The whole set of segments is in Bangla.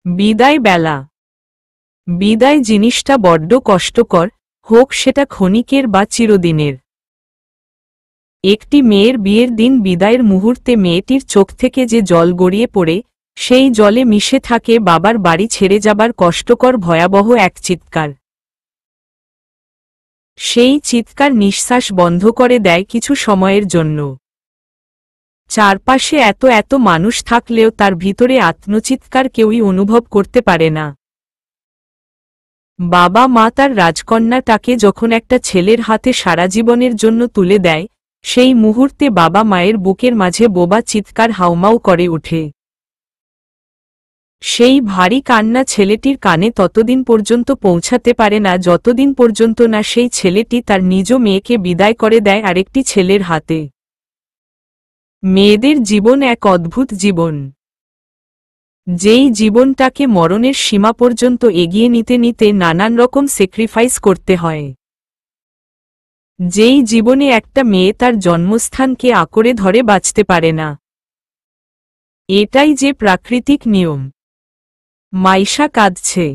বিদায় বেলা। বিদায় জিনিসটা বড্ড কষ্টকর, হোক সেটা ক্ষণিকের বা চিরদিনের। একটি মেয়ের বিয়ের দিন বিদায়ের মুহূর্তে মেয়েটির চোখ থেকে যে জল গড়িয়ে পড়ে, সেই জলে মিশে থাকে বাবার বাড়ি ছেড়ে যাবার কষ্টকর ভয়াবহ এক চিৎকার। সেই চিৎকার নিঃশ্বাস বন্ধ করে দেয় কিছু সময়ের জন্য। চারপাশে এত এত মানুষ থাকলেও তার ভিতরে আত্মচিৎকার কেউই অনুভব করতে পারে না। বাবা মা তার রাজকন্যাটাকে যখন একটা ছেলের হাতে সারা জীবনের জন্য তুলে দেয়, সেই মুহূর্তে বাবা মায়ের বুকের মাঝে বোবা চিৎকার হাউমাউ করে ওঠে। সেই ভারী কান্না ছেলেটির কানে ততদিন পর্যন্ত পৌঁছাতে পারে না যতদিন পর্যন্ত না সেই ছেলেটি তার নিজ মেয়েকে বিদায় করে দেয় আরেকটি ছেলের হাতে। মেয়েদের জীবন এক অদ্ভুত জীবন, যেই জীবনটাকে মরণের সীমা পর্যন্ত এগিয়ে নিতে নিতে নানান রকম স্যাক্রিফাইস করতে হয়। যেই জীবনে একটা মেয়ে তার জন্মস্থানকে আঁকড়ে ধরে বাঁচতে পারে না। এটাই যে প্রাকৃতিক নিয়ম। মাইশা কাঁদছে,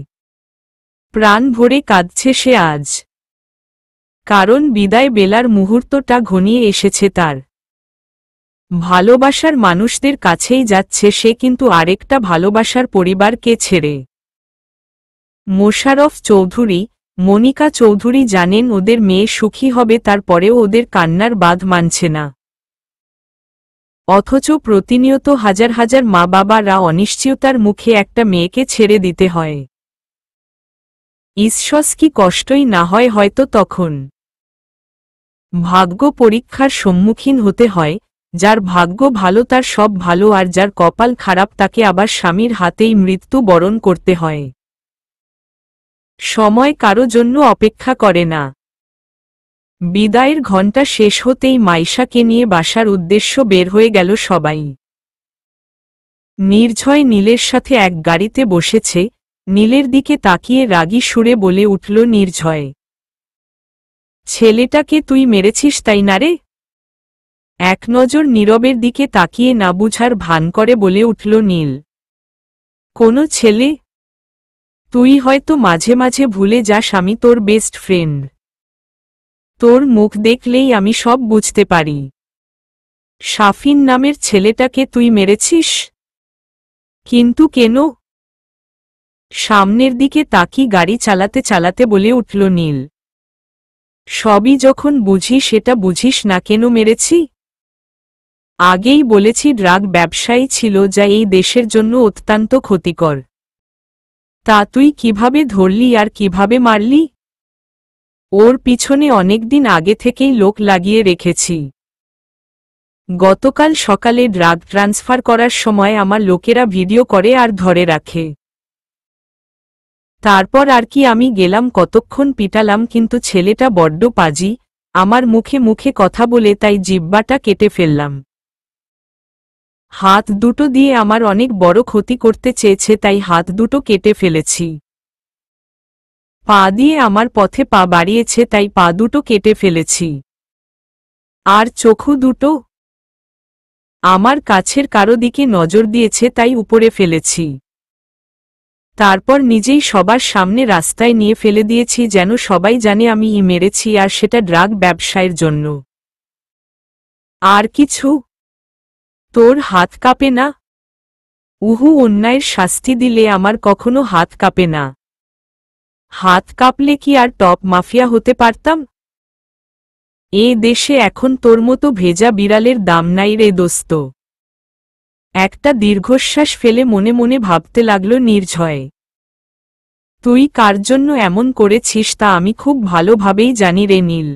প্রাণ ভরে কাঁদছে সে আজ। কারণ বিদায় বেলার মুহূর্তটা ঘনিয়ে এসেছে তার। ভালোবাসার মানুষদের কাছেই যাচ্ছে সে, কিন্তু আরেকটা ভালোবাসার পরিবারকে ছেড়ে। মোশাররফ চৌধুরী, মনিকা চৌধুরী জানেন ওদের মেয়ে সুখী হবে, তারপরেও ওদের কান্নার বাঁধ মানছে না। অথচ প্রতিনিয়ত হাজার হাজার মা বাবারা অনিশ্চয়তার মুখে একটা মেয়েকে ছেড়ে দিতে হয়। ঈশ্বর কি কষ্টই না হয় হয়তো তখন। ভাগ্য পরীক্ষার সম্মুখীন হতে হয়। যার ভাগ্য ভালো তার সব ভালো, আর যার কপাল খারাপ তাকে আবার স্বামীর হাতেই মৃত্যু বরণ করতে হয়। সময় কারো জন্য অপেক্ষা করে না। বিদায়ের ঘণ্টা শেষ হতেই মাইশাকে নিয়ে বাসার উদ্দেশ্য বের হয়ে গেল সবাই। নির্ঝয় নীলের সাথে এক গাড়িতে বসেছে। নীলের দিকে তাকিয়ে রাগী সুরে বলে উঠল নির্ঝয়, ছেলেটাকে তুই মেরেছিস তাই না রে? এক নজর নীরবের দিকে তাকিয়ে না বুঝার ভান করে বলে উঠল নীল, কোনো ছেলে? তুই হয়তো মাঝে মাঝে ভুলে যাস আমি তোর বেস্ট ফ্রেন্ড। তোর মুখ দেখলেই আমি সব বুঝতে পারি। শাফিন নামের ছেলেটাকে তুই মেরেছিস? কিন্তু কেন? সামনের দিকে তাকি গাড়ি চালাতে চালাতে বলে উঠল নীল, সবই যখন বুঝি সেটা বুঝিস না কেন মেরেছি? আগেই বলেছি ড্রাগ ব্যবসায়ী ছিল, যা এই দেশের জন্য অত্যন্ত ক্ষতিকর। তা তুই কিভাবে ধরলি আর কিভাবে মারলি? ওর পিছনে অনেকদিন আগে থেকেই লোক লাগিয়ে রেখেছি। গতকাল সকালে ড্রাগ ট্রান্সফার করার সময় আমার লোকেরা ভিডিও করে আর ধরে রাখে। তারপর আর কি আমি গেলাম, কতক্ষণ পিটালাম, কিন্তু ছেলেটা বড্ড পাজি, আমার মুখে মুখে কথা বলে তাই জিহ্বাটা কেটে ফেললাম। হাত দুটো দিয়ে আমার অনেক বড় ক্ষতি করতে চেয়েছে, তাই হাত দুটো কেটে ফেলেছি। পা দিয়ে আমার পথে পা বাড়িয়েছে, তাই পা দুটো কেটে ফেলেছি। আর চোখু দুটো আমার কাছের কারো দিকে নজর দিয়েছে, তাই উপরে ফেলেছি। তারপর নিজেই সবার সামনে রাস্তায় নিয়ে ফেলে দিয়েছি, যেন সবাই জানে আমি মেরেছি, আর সেটা ড্রাগ ব্যবসায়ের জন্য। আর কিছু? তোর হাত কাঁপে না? উহু, অন্যায়ের শাস্তি দিলে আমার কখনো হাত কাঁপে না। হাত কাঁপলে কি আর টপ মাফিয়া হতে পারতাম? এ দেশে এখন তোর মতো ভেজা বিড়ালের দাম নাই রে দোস্ত। একটা দীর্ঘশ্বাস ফেলে মনে মনে ভাবতে লাগল নির্ঝয়, তুই কার জন্য এমন করেছিস তা আমি খুব ভালোভাবেই জানি রে নীল।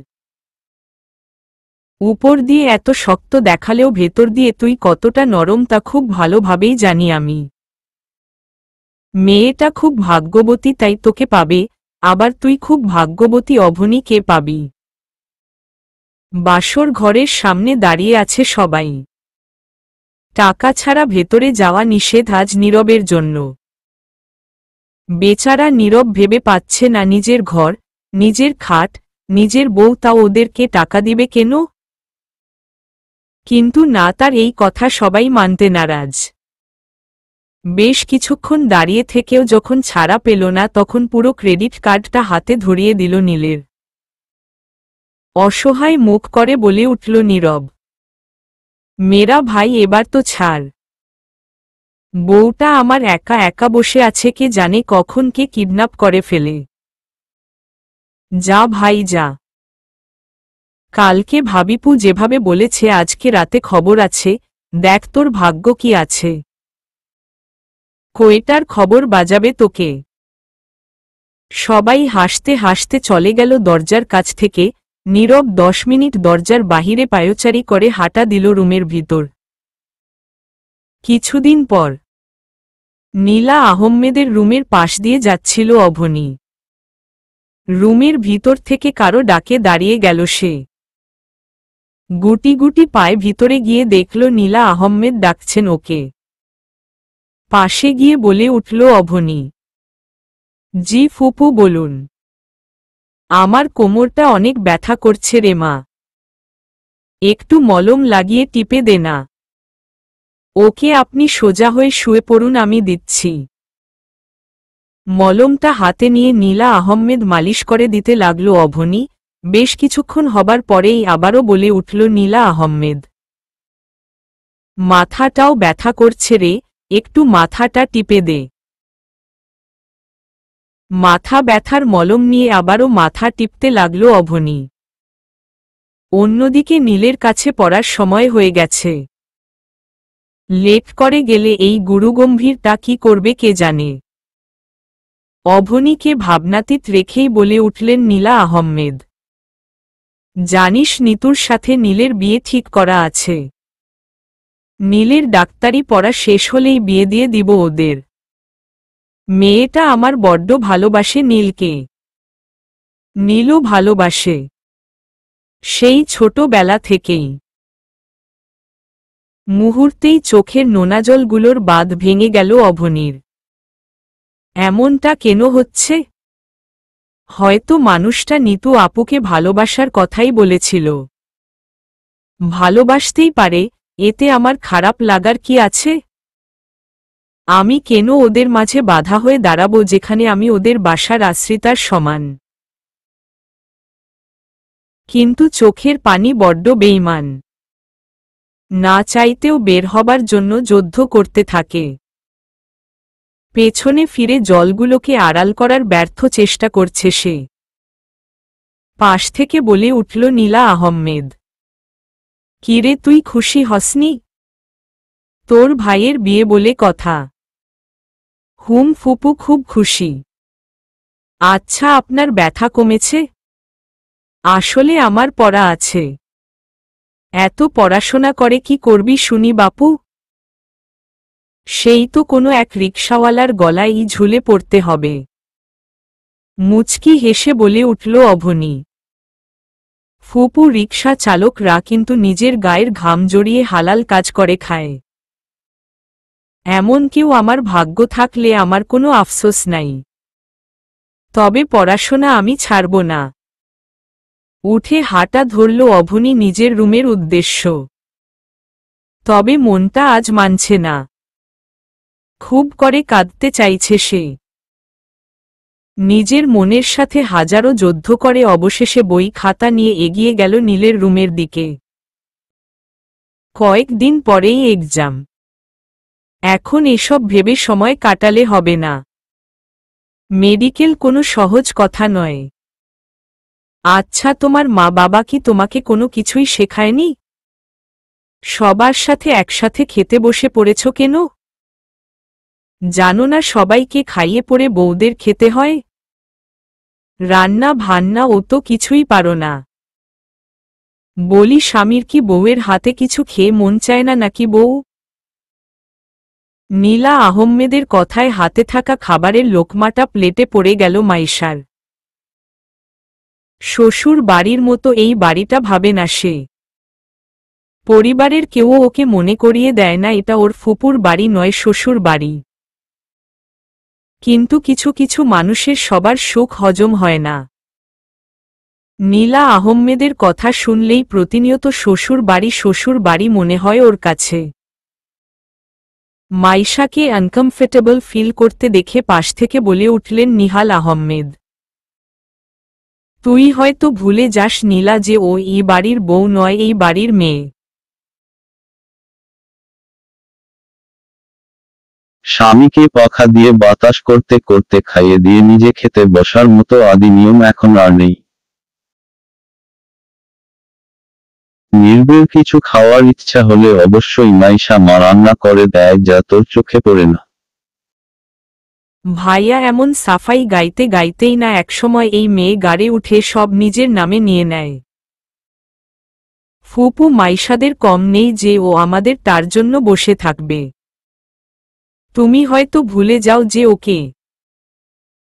উপর দিয়ে এত শক্ত দেখালেও ভেতর দিয়ে তুই কতটা নরম তা খুব ভালোভাবেই জানি আমি। মেয়েটা খুব ভাগ্যবতী, তাই তোকে পাবে, আবার তুই খুব ভাগ্যবতী অভনীকে পাবি। বাসর ঘরের সামনে দাঁড়িয়ে আছে সবাই। টাকা ছাড়া ভেতরে যাওয়া নিষেধ আজ নীরবের জন্য। বেচারা নীরব ভেবে পাচ্ছে না নিজের ঘর, নিজের খাট, নিজের বউ, তাও ওদেরকে টাকা দিবে কেন? কিন্তু না, তার এই কথা সবাই মানতে নারাজ। বেশ কিছুক্ষণ দাঁড়িয়ে থেকেও যখন ছাড়া পেল না তখন পুরো ক্রেডিট কার্ডটা হাতে ধরিয়ে দিল নীলের। অসহায় মুখ করে বলে উঠল নীরব, মেরা ভাই এবার তো ছাড়। বউটা আমার একা একা বসে আছে, কে জানে কখন কে কিডন্যাপ করে ফেলে। যা ভাই যা। কালকে ভাবিপু যেভাবে বলেছে আজকে রাতে খবর আছে, দেখ তোর ভাগ্য কি আছে। কোয়েটার খবর বাজাবে তোকে। সবাই হাসতে হাসতে চলে গেল দরজার কাছ থেকে। নীরব 10 মিনিট দরজার বাহিরে পায়চারি করে হাঁটা দিল রুমের ভিতর। কিছুদিন পর নীলা আহমেদের রুমের পাশ দিয়ে যাচ্ছিল অভনী। রুমের ভিতর থেকে কারো ডাকে দাঁড়িয়ে গেল সে। গুটি গুটি পায়ে ভিতরে গিয়ে দেখল নীলা আহমেদ ডাকছেন ওকে। পাশে গিয়ে বলে উঠল অভনী, জি ফুপু বলুন। আমার কোমরটা অনেক ব্যথা করছে রে মা, একটু মলম লাগিয়ে টিপে দে না। ওকে আপনি সোজা হয়ে শুয়ে পড়ুন, আমি দিচ্ছি। মলমটা হাতে নিয়ে নীলা আহমেদ মালিশ করে দিতে লাগল অভনী। বেশ কিছুক্ষণ হবার পরেই আবারও বলে উঠল নীলা আহমেদ, মাথাটাও ব্যথা করছে রে, একটু মাথাটা টিপে দে। মাথা ব্যথার মলম নিয়ে আবারও মাথা টিপতে লাগল অভনী। অন্যদিকে নীলের কাছে পড়ার সময় হয়ে গেছে। লেট করে গেলে এই গুরুগম্ভীরটা কি করবে কে জানে। অভনীকে ভাবনাতীত রেখেই বলে উঠলেন নীলা আহমেদ, জানিস নিতুর সাথে নীলের বিয়ে ঠিক করা আছে। নীলের ডাক্তারি পড়া শেষ হলেই বিয়ে দিয়ে দিব ওদের। মেয়েটা আমার বড্ড ভালোবাসে নীলকে। নীলও ভালোবাসে, সেই ছোটবেলা থেকেই। মুহূর্তেই চোখের নোনাজলগুলোর বাঁধ ভেঙে গেল অভনীর। এমনটা কেন হচ্ছে? হয়তো মানুষটা নিতু আপুকে ভালোবাসার কথাই বলেছিল। ভালোবাসতেই পারে, এতে আমার খারাপ লাগার কি আছে? আমি কেন ওদের মাঝে বাধা হয়ে দাঁড়াবো যেখানে আমি ওদের বাসার আশ্রিতার সমান? কিন্তু চোখের পানি বড্ড বেঈমান। না চাইতেও বের হবার জন্য যুদ্ধ করতে থাকে। পেছনে ফিরে জলগুলোকে আড়াল করার ব্যর্থ চেষ্টা করছে সে। পাশ থেকে বলে উঠল নীলা আহমেদ, কিরে তুই খুশি হসনি? তোর ভাইয়ের বিয়ে বলে কথা। হুম ফুপু, খুব খুশি। আচ্ছা আপনার ব্যথা কমেছে? আসলে আমার পড়া আছে। এত পড়াশোনা করে কি করবি শুনি বাপু? সেই তো কোনো এক রিকশাওয়ালার গলায় ঝুলে পড়তে হবে। মুচকি হেসে বলে উঠল অভনী। ফুপু, রিকশা চালকরা কিন্তু নিজের গায়ের ঘাম জড়িয়ে হালাল কাজ করে খায়। এমন কেউ আমার ভাগ্য থাকলে আমার কোনো আফসোস নাই। তবে পড়াশোনা আমি ছাড়ব না। উঠে হাঁটা ধরল অভনী নিজের রুমের উদ্দেশ্য। তবে মনটা আজ মানছে না। খুব করে কাঁদতে চাইছে সে। নিজের মনের সাথে হাজারো যুদ্ধ করে অবশেষে বই খাতা নিয়ে এগিয়ে গেল নীলের রুমের দিকে। কয়েকদিন পরেই এক্সাম। এখন এসব ভেবে সময় কাটালে হবে না। মেডিকেল কোনো সহজ কথা নয়। আচ্ছা, তোমার মা বাবা কি তোমাকে কোনো কিছুই শেখায়নি? সবার সাথে একসাথে খেতে বসে পড়েছ কেন? জানো না সবাইকে খাইয়ে পড়ে বউদের খেতে হয়? রান্না ভান্না ও তো কিছুই পারো না। বলি, স্বামীর কি বউয়ের হাতে কিছু খেয়ে মন চায় না নাকি বউ? নীলা আহমেদের কথায় হাতে থাকা খাবারের লোকমাটা প্লেটে পড়ে গেল মাইশার। শ্বশুর বাড়ির মতো এই বাড়িটা ভাবে না সে। পরিবারের কেউ ওকে মনে করিয়ে দেয় না এটা ওর ফুপুর বাড়ি নয়, শ্বশুর বাড়ি। কিন্তু কিছু কিছু মানুষের সবার সুখ হজম হয় না। নীলা আহমেদের কথা শুনলেই প্রতিনিয়ত শ্বশুর বাড়ি মনে হয় ওর কাছে। মাইশাকে আনকমফর্টেবল ফিল করতে দেখে পাশ থেকে বলে উঠলেন নিহাল আহমেদ। তুই হয়তো ভুলে যাস নীলা যে ও এই বাড়ির বউ নয়, এই বাড়ির মেয়ে। স্বামীকে পাখা দিয়ে বাতাস করতে করতে খাইয়ে দিয়ে নিজে খেতে বসার মতো আদি নিয়ম এখন আর নেই। নির্ভীর কিছু খাওয়ার ইচ্ছা হলে অবশ্যই মাইশা মা রান্না করে দেয়, যা তোর চোখে পড়ে না। ভাইয়া এমন সাফাই গাইতে গাইতেই না একসময় এই মেয়ে গাড়ে উঠে সব নিজের নামে নিয়ে নেয়। ফুপু মাইশাদের কম নেই যে ও আমাদের তার জন্য বসে থাকবে। তুমি হয়তো ভুলে যাও যে ওকে।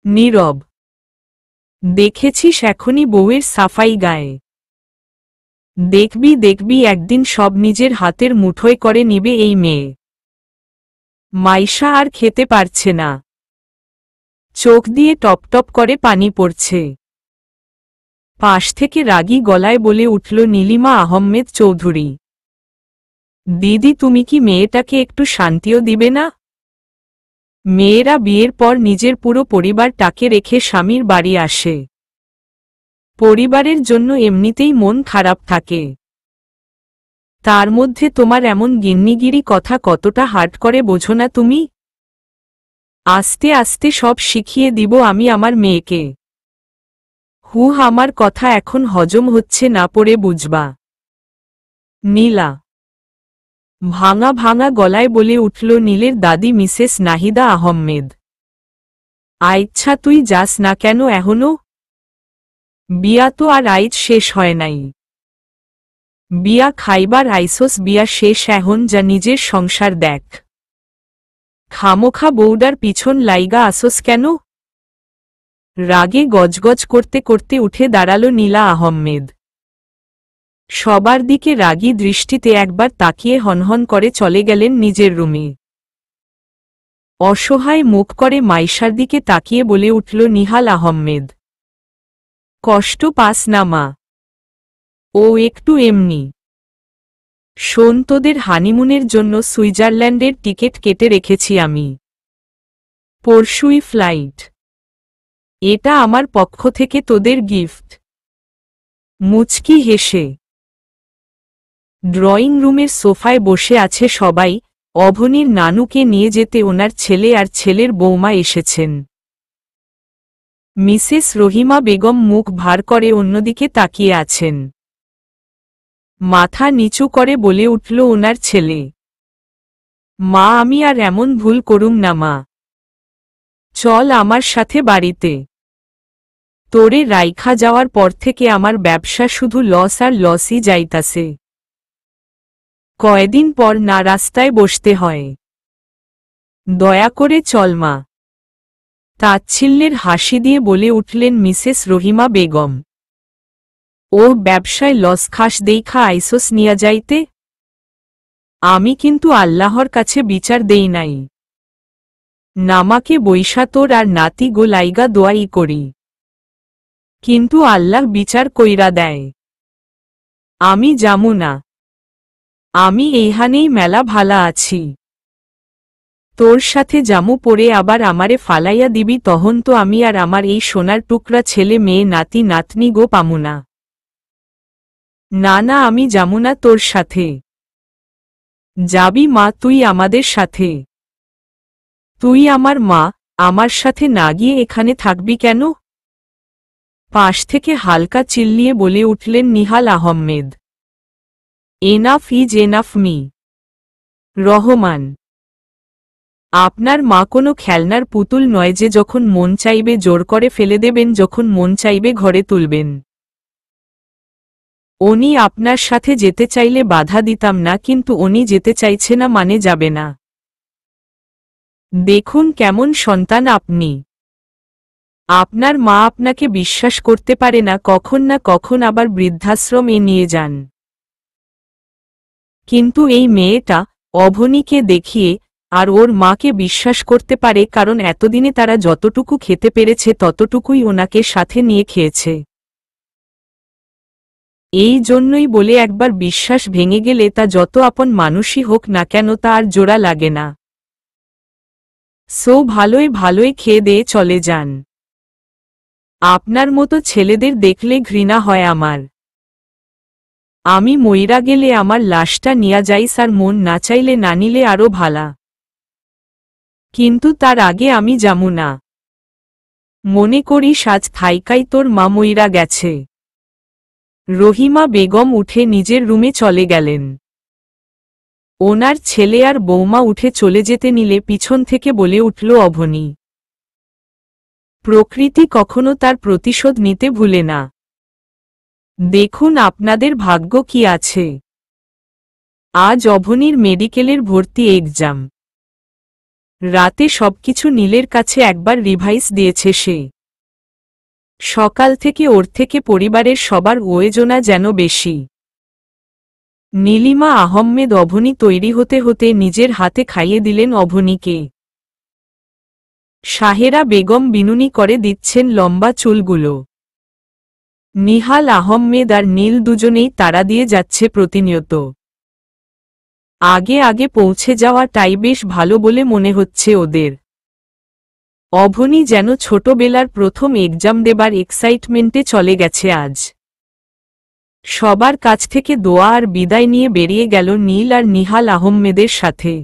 নীরব। দেখেছিস এখনই বউয়ের সাফাই গায়ে। দেখবি দেখবি একদিন সব নিজের হাতের মুঠোয় করে নিবে এই মেয়ে। মাইশা আর খেতে পারছে না। চোখ দিয়ে টপটপ করে পানি পড়ছে। পাশ থেকে রাগী গলায় বলে উঠল নীলিমা আহমেদ চৌধুরী। দিদি তুমি কি মেয়েটাকে একটু শান্তিও দিবে না? মেয়েরা বিয়ের পর নিজের পুরো পরিবারটাকে রেখে স্বামীর বাড়ি আসে। পরিবারের জন্য এমনিতেই মন খারাপ থাকে। তার মধ্যে তোমার এমন গিন্নিগিরি কথা কতটা হার্ট করে বোঝো না তুমি? আস্তে আস্তে সব শিখিয়ে দিব আমি আমার মেয়েকে। আমার কথা এখন হজম হচ্ছে না, পড়ে বুঝবা। নীলা ভাঙা ভাঙা গলায় বলে উঠল নীলের দাদি মিসেস নাহিদা আহমেদ। আচ্ছা তুই যাস না কেন এখনো? বিয়া তো আর আইজ শেষ হয় নাই। বিয়া খাইবার আইসোস, বিয়া শেষ এখন যা নিজের সংসার দেখ। খামোখা বউডার পিছন লাইগা আসোস কেন? রাগে গজগজ করতে করতে উঠে দাঁড়ালো নীলা আহমেদ। সবার দিকে রাগী দৃষ্টিতে একবার তাকিয়ে হনহন করে চলে গেলেন নিজের রুমে। অসহায় মুখ করে মাইশার দিকে তাকিয়ে বলে উঠল নিহাল আহমেদ, কষ্ট পাস না মা, ও একটু এমনি। শোন, তোদের হানিমুনের জন্য সুইজারল্যান্ডের টিকিট কেটে রেখেছি আমি। পরশুই ফ্লাইট। এটা আমার পক্ষ থেকে তোদের গিফট। মুচকি হেসে ড্রয়িং রুমের সোফায় বসে আছে সবাই। অভনীর নানুকে নিয়ে যেতে ওনার ছেলে আর ছেলের বৌমা এসেছেন। মিসেস রহিমা বেগম মুখ ভার করে অন্যদিকে তাকিয়ে আছেন। মাথা নিচু করে বলে উঠল ওনার ছেলে, মা আমি আর এমন ভুল করুম না মা, চল আমার সাথে বাড়িতে। তোরে রাইখা যাওয়ার পর থেকে আমার ব্যবসা শুধু লস আর লসই যাইতাছে। কয়দিন পর না রাস্তায় বসতে হয়। দয়া করে চল মা। তাচ্ছিল্যের হাসি দিয়ে বলে উঠলেন মিসেস রহিমা বেগম। ও ব্যবসায় লস খাস দেইখা আইসোস নিয়া যাইতে? আমি কিন্তু আল্লাহর কাছে বিচার দেই নাই। নামাকে বৈশা তোর আর নাতি গো লাইগা দোয়াই করি, কিন্তু আল্লাহ বিচার কইরা দেয়। আমি যামু না। আমি এইহানেই মেলা ভালা আছি। তোর সাথে জামু পরে আবার আমারে ফালাইয়া দিবি, তখন তো আমি আর আমার এই সোনার টুকরা ছেলে মেয়ে নাতি নাতনি গো পামু না। না না, আমি যামু না তোর সাথে। যাবি মা তুই আমাদের সাথে। তুই আমার মা, আমার সাথে না গিয়ে এখানে থাকবি কেন? পাশ থেকে হালকা চিল্লিয়ে বলে উঠলেন Nihal Ahmed. Enough is enough me. Rahman, আপনার মা কোনো খেলনার পুতুল নয় যে যখন মন চাইবে জোর করে ফেলে দেবেন, যখন মন চাইবে ঘরে তুলবেন। উনি আপনার সাথে যেতে চাইলে বাধা দিতাম না, কিন্তু উনি যেতে চাইছে না মানে যাবে না। দেখুন কেমন সন্তান আপনি। আপনার মা আপনাকে বিশ্বাস করতে পারে না, কখন না কখন আবার বৃদ্ধাশ্রমে নিয়ে যান। কিন্তু এই মেয়েটা অভনীকে দেখিয়ে আর ওর মাকে বিশ্বাস করতে পারে, কারণ এতদিনে তারা যতটুকু খেতে পেরেছে ততটুকুই ওনাকে সাথে নিয়ে খেয়েছে। এই জন্যই বলে একবার বিশ্বাস ভেঙে গেলে তা যত আপন মানুষই হোক না কেন তা আর জোড়া লাগে না। সো ভালোই ভালোই খেয়ে দিয়ে চলে যান। আপনার মতো ছেলেদের দেখলে ঘৃণা হয় আমার। আমি মইরা গেলে আমার লাশটা নিয়া যাইস, আর মন না চাইলে না নিলে আরো ভালা, কিন্তু তার আগে আমি যামু না। মনে করি সাজ থাইকাই তোর মা মইরা গেছে। রহিমা বেগম উঠে নিজের রুমে চলে গেলেন। ওনার ছেলে আর বৌমা উঠে চলে যেতে নিলে পিছন থেকে বলে উঠল অভনী, প্রকৃতি কখনো তার প্রতিশোধ নিতে ভুলে না। দেখুন আপনাদের ভাগ্য কি আছে। আজ অভনীর মেডিকেলের ভর্তি এক্সাম। রাতে সবকিছু নীলের কাছে একবার রিভাইস দিয়েছে সে। সকাল থেকে ওর থেকে পরিবারের সবার ওয়েজনা যেন বেশি। নীলিমা আহমেদ অভনী তৈরি হতে হতে নিজের হাতে খাইয়ে দিলেন অভনীকে। শাহেরা বেগম বিনুনি করে দিচ্ছেন লম্বা চুলগুলো। নিহাল আহমেদ আর নীল দুজনেই তাড়া দিয়ে যাচ্ছে প্রতিনিয়ত। আগে আগে পৌঁছে যাওয়াটাই বেশ ভালো বলে মনে হচ্ছে ওদের। অভনী যেন ছোটবেলার প্রথম এক্সাম দেবার এক্সাইটমেন্টে চলে গেছে আজ। সবার কাছ থেকে দোয়া আর বিদায় নিয়ে বেরিয়ে গেল নীল আর নিহাল আহমেদের সাথে।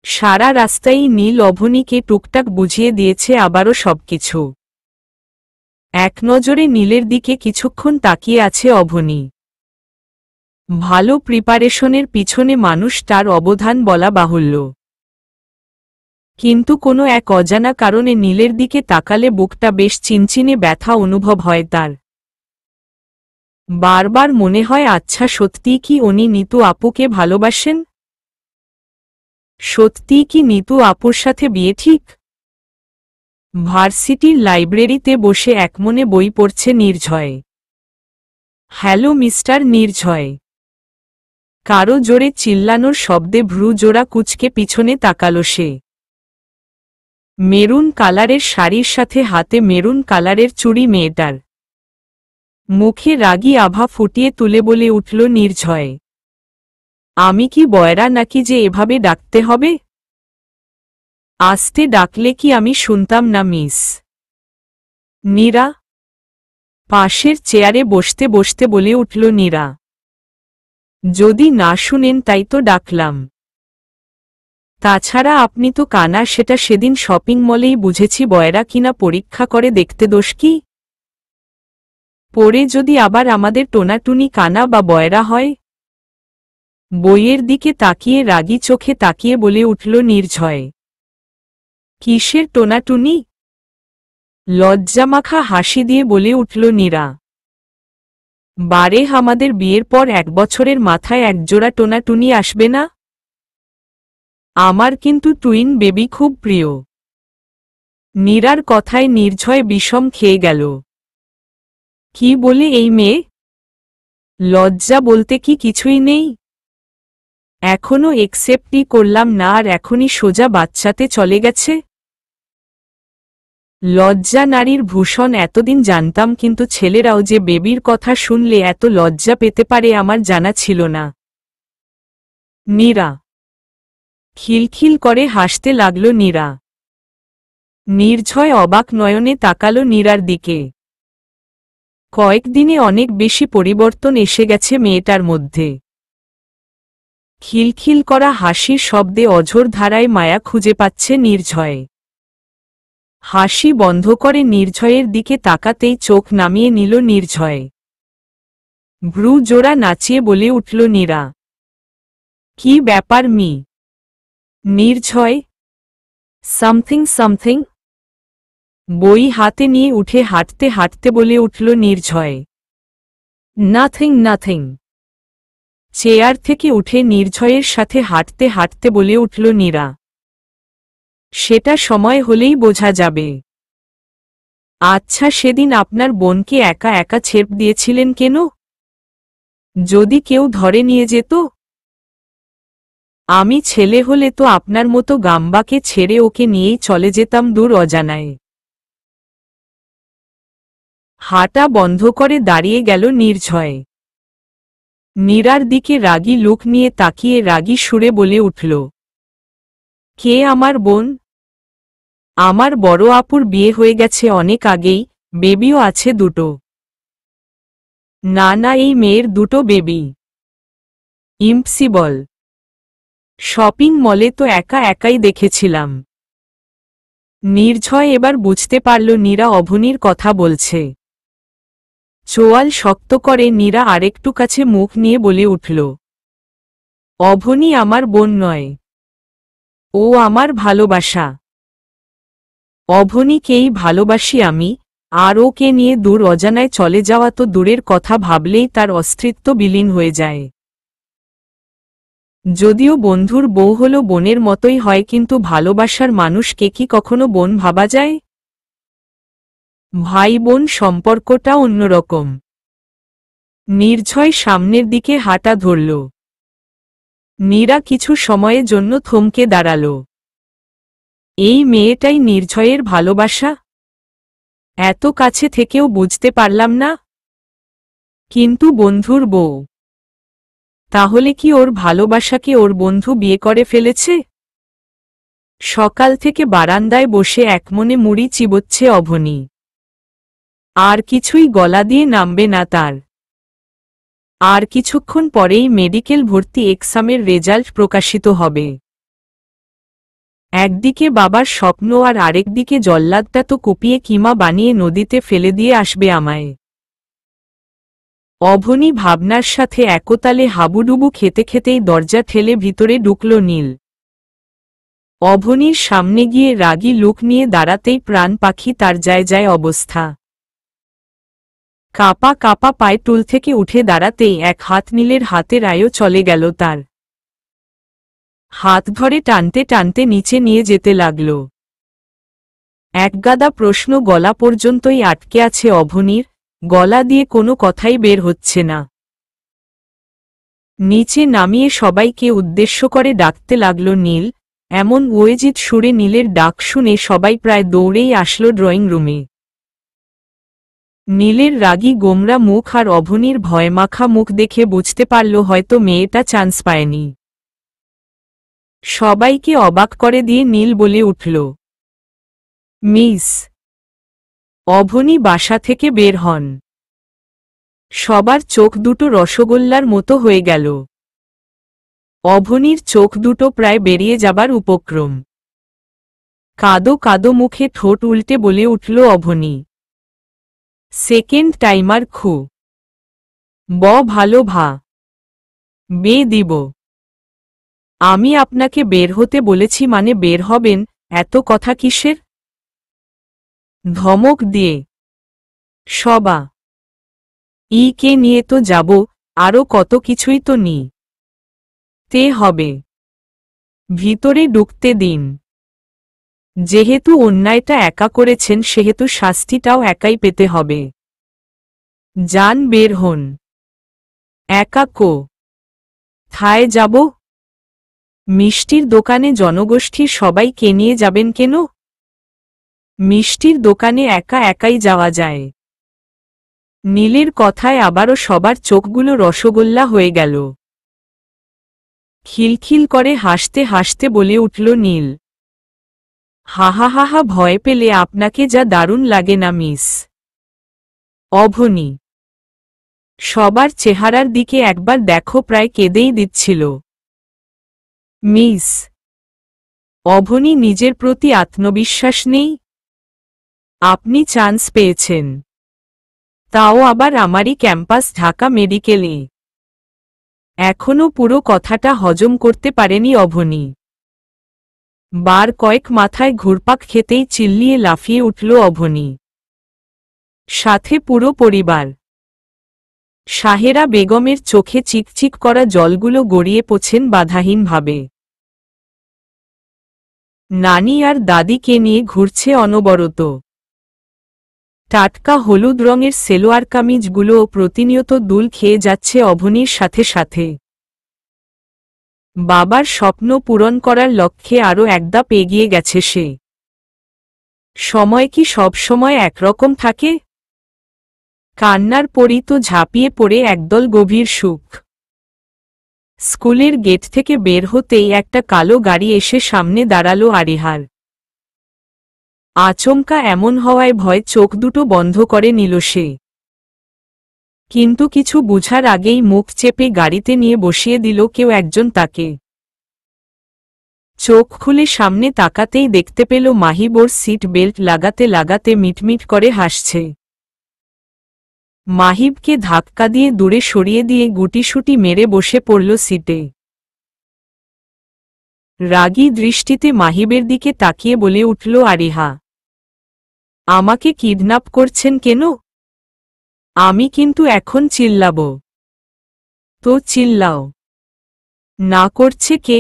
সারা রাস্তায় নীল অভনীকে টুকটাক বুঝিয়ে দিয়েছে আবারও সবকিছু। এক নজরে নীলের দিকে কিছুক্ষণ তাকিয়ে আছে অভনী। ভালো প্রিপারেশনের পিছনে মানুষটার অবদান বলা বাহুল্য, কিন্তু কোনো এক অজানা কারণে নীলের দিকে তাকালে বুকটা বেশ চিনচিনে ব্যথা অনুভব হয় তার। বারবার মনে হয়, আচ্ছা সত্যিই কি উনি নিতু আপুকে ভালোবাসেন? সত্যিই কি নিতু আপুর সাথে বিয়ে ঠিক? ভার্সিটির লাইব্রেরিতে বসে একমনে বই পড়ছে নির্ঝয়। Hello mister নির্ঝয়। কারো জোরে চিল্লানোর শব্দে ভ্রু জোড়া কুঁচকে পিছনে তাকালো সে। মেরুন কালারের শাড়ির সাথে হাতে মেরুন কালারের চুড়ি মেয়েটার। মুখে রাগী আভা ফুটিয়ে তুলে বলে উঠল নির্ঝয়, আমি কি বয়রা নাকি যে এভাবে ডাকতে হবে? আস্তে ডাকলে কি আমি শুনতাম না মিস? নীরা। পাশের চেয়ারে বসতে বসতে বলে উঠল নীরা, যদি না শুনেন তাই তো ডাকলাম। তাছাড়া আপনি তো কানা, সেটা সেদিন শপিং মলেই বুঝেছি। বয়রা কিনা পরীক্ষা করে দেখতে দোষ কি? পরে যদি আবার আমাদের টোনাটুনি কানা বা বয়রা হয়? বইয়ের দিকে তাকিয়ে রাগী চোখে তাকিয়ে বলে উঠল নির্ঝয়, কিসের টোনাটুনি? লজ্জামাখা হাসি দিয়ে বলে উঠল নীরা, বারে আমাদের বিয়ের পর 1 বছরের মাথায় একজোড়া টোনাটুনি আসবে না? আমার কিন্তু টুইন বেবি খুব প্রিয়। নীরার কথায় নির্ঝয় বিষম খেয়ে গেল। কি বলে এই মেয়ে? লজ্জা বলতে কি কিছুই নেই? এখনো একসেপ্টই করলাম না আর এখনই সোজা বাচ্চাতে চলে গেছে। লজ্জা নারীর ভূষণ এতদিন জানতাম, কিন্তু ছেলেরাও যে বেবির কথা শুনলে এত লজ্জা পেতে পারে আমার জানা ছিল না। নীরা। খিলখিল করে হাসতে লাগল নীরা। নির্ঝয় অবাক নয়নে তাকালো নীরার দিকে। কয়েকদিনে অনেক বেশি পরিবর্তন এসে গেছে মেয়েটার মধ্যে। খিলখিল করা হাসির শব্দে অঝোর ধারায় মায়া খুঁজে পাচ্ছে নির্ঝয়। হাসি বন্ধ করে নির্ঝয়ের দিকে তাকাতেই চোখ নামিয়ে নিল নির্ঝয়। ভ্রু জোড়া নাচিয়ে বলে উঠল নীরা, কি ব্যাপার মি? নির্ঝয়। Something something. বই হাতে নিয়ে উঠে হাঁটতে হাঁটতে বলে উঠল নির্ঝয়, নাথিং নাথিং। চেয়ার থেকে উঠে নির্ঝয়ের সাথে হাঁটতে হাঁটতে বলে উঠল নীরা, সেটা সময় হলেই বোঝা যাবে। আচ্ছা সেদিন আপনার বোনকে একা একা ছেড়ে দিয়েছিলেন কেন? যদি কেউ ধরে নিয়ে যেত? আমি ছেলে হলে তো আপনার মতো গাম্বাকে ছেড়ে ওকে নিয়েই চলে যেতাম দূর অজানায়। হাঁটা বন্ধ করে দাঁড়িয়ে গেল নির্ঝয়। নীরার দিকে রাগী লুক নিয়ে তাকিয়ে রাগী সুরে বলে উঠল, কে আমার বোন? আমার বড় আপুর বিয়ে হয়ে গেছে অনেক আগেই, বেবিও আছে দুটো। না না, এই মেয়ের দুটো বেবি। ইম্পসিবল। শপিং মলে তো একা একাই দেখেছিলাম। নির্ঝয় এবার বুঝতে পারল নীরা অভনির কথা বলছে। চোয়াল শক্ত করে নীরা আরেকটু কাছে মুখ নিয়ে বলে উঠল, অভনি আমার বোন নয়, ও আমার ভালোবাসা। অভনিকেই ভালোবাসি আমি, আর ওকে নিয়ে দূর অজানায় চলে যাওয়া তো দূরের কথা, ভাবলেই তার অস্তিত্ব বিলীন হয়ে যায়। যদিও বন্ধুর বউ হলো বোনের মতোই হয়, কিন্তু ভালোবাসার মানুষকে কি কখনো বোন ভাবা যায়? ভাই বোন সম্পর্কটা অন্যরকম। নির্ঝয় সামনের দিকে হাঁটা ধরল। নীরা কিছু সময়ের জন্য থমকে দাঁড়াল। এই মেয়েটাই নির্ঝয়ের ভালোবাসা? এত কাছে থেকেও বুঝতে পারলাম না। কিন্তু বন্ধুর বউ, তাহলে কি ওর ভালোবাসাকে ওর বন্ধু বিয়ে করে ফেলেছে? সকাল থেকে বারান্দায় বসে একমনে মুড়ি চিবোচ্ছে অভনি। আর কিছুই গলা দিয়ে নামবে না তার। আর কিছুক্ষণ পরেই মেডিকেল ভর্তি এক্সামের রেজাল্ট প্রকাশিত হবে। একদিকে বাবার স্বপ্ন আর আরেকদিকে জল্লাদটা তো কুপিয়ে কিমা বানিয়ে নদীতে ফেলে দিয়ে আসবে আমায়। অভনি ভাবনার সাথে একতালে হাবুডুবু খেতে খেতেই দরজা ঠেলে ভিতরে ঢুকল নীল। অভনির সামনে গিয়ে রাগী লুক নিয়ে দাঁড়াতেই প্রাণ পাখি তার যায় যায় অবস্থা। কাপা কাপা পায়ে টুল থেকে উঠে দাঁড়াতেই এক হাত নীলের হাতের আয়ও চলে গেল তার। হাত ধরে টানতে টানতে নিচে নিয়ে যেতে লাগল। একগাদা প্রশ্ন গলা পর্যন্তই আটকে আছে অভনির, গলা দিয়ে কোনো কথাই বের হচ্ছে না। নিচে নামিয়ে সবাইকে উদ্দেশ্য করে ডাকতে লাগল নীল। এমন ওয়েজিত সুরে নীলের ডাক শুনে সবাই প্রায় দৌড়েই আসলো ড্রয়িং রুমে। নীলের রাগী গোমরা মুখ আর অভনির ভয়মাখা মুখ দেখে বুঝতে পারল হয়তো মেয়েটা চান্স পায়নি। সবাইকে অবাক করে দিয়ে নীল বলে উঠল, মিস। অভনি বাসা থেকে বের হন। সবার চোখ দুটো রসগোল্লার মতো হয়ে গেল। অভনির চোখ দুটো প্রায় বেরিয়ে যাবার উপক্রম। কাদো কাদো মুখে ঠোঁট উল্টে বলে উঠল অভনি, সেকেন্ড টাইমার খু ভালো ভা বে দিব। আমি আপনাকে বের হতে বলেছি মানে বের হবেন, এত কথা কিসের? ধমক দিয়ে সবা কে নিয়ে তো যাব, আরও কত কিছুই তো তে হবে। ভিতরে ঢুকতে দিন। যেহেতু অন্যায়টা একা করেছেন সেহেতু শাস্তিটাও একাই পেতে হবে। যান বের হন। একা থায় যাব? মিষ্টির দোকানে জনগোষ্ঠীর সবাইকে নিয়ে যাবেন কেন? মিষ্টির দোকানে একা একাই যাওয়া যায়। নীলের কথায় আবারও সবার চোখগুলো রসগোল্লা হয়ে গেল। খিলখিল করে হাসতে হাসতে বলে উঠল নীল, হাহা হাহা, ভয় পেলে আপনাকে যা দারুণ লাগে না মিস অভনি। সবার চেহারার দিকে একবার দেখো, প্রায় কেঁদেই দিচ্ছিল। মিস অভনি, নিজের প্রতি আত্মবিশ্বাস নেই? আপনি চান্স পেয়েছেন, তাও আবার আমারই ক্যাম্পাস ঢাকা মেডিকেলে। এখনও পুরো কথাটা হজম করতে পারেনি অভনি। বার কয়েক মাথায় ঘুরপাক খেতেই চিল্লিয়ে লাফিয়ে উঠল অভনি। সাথে পুরো পরিবার। সাহেরা বেগমের চোখে চিকচিক করা জলগুলো গড়িয়ে পড়ছেন বাধাহীনভাবে। নানি আর দাদিকে নিয়ে ঘুরছে অনবরত। টাটকা হলুদ রঙের সেলোয়ার কামিজগুলোও প্রতিনিয়ত দুল খেয়ে যাচ্ছে অভনির সাথে সাথে। বাবার স্বপ্ন পূরণ করার লক্ষ্যে আরও একধাপ এগিয়ে গেছে সে। সময় কি সব সময় একরকম থাকে? কান্নার পরই তো ঝাঁপিয়ে পড়ে একদল গভীর সুখ। স্কুলের গেট থেকে বের হতেই একটা কালো গাড়ি এসে সামনে দাঁড়ালো আরিহার। আচমকা এমন হওয়ায় ভয় চোখ দুটো বন্ধ করে নিল সে। কিন্তু কিছু বুঝার আগেই মুখ চেপে গাড়িতে নিয়ে বসিয়ে দিল কেউ একজন তাকে। চোখ খুলে সামনে তাকাতেই দেখতে পেল মাহিব ওর সিট বেল্ট লাগাতে লাগাতে মিটমিট করে হাসছে। মাহিবকে ধাক্কা দিয়ে দূরে সরিয়ে দিয়ে গুটিসুটি মেরে বসে পড়ল সিটে। রাগী দৃষ্টিতে মাহিবের দিকে তাকিয়ে বলে উঠল আরিহা, আমাকে কিডন্যাপ করছেন কেন? আমি কিন্তু এখন চিল্লাব। তো চিল্লাও। না করছে কে?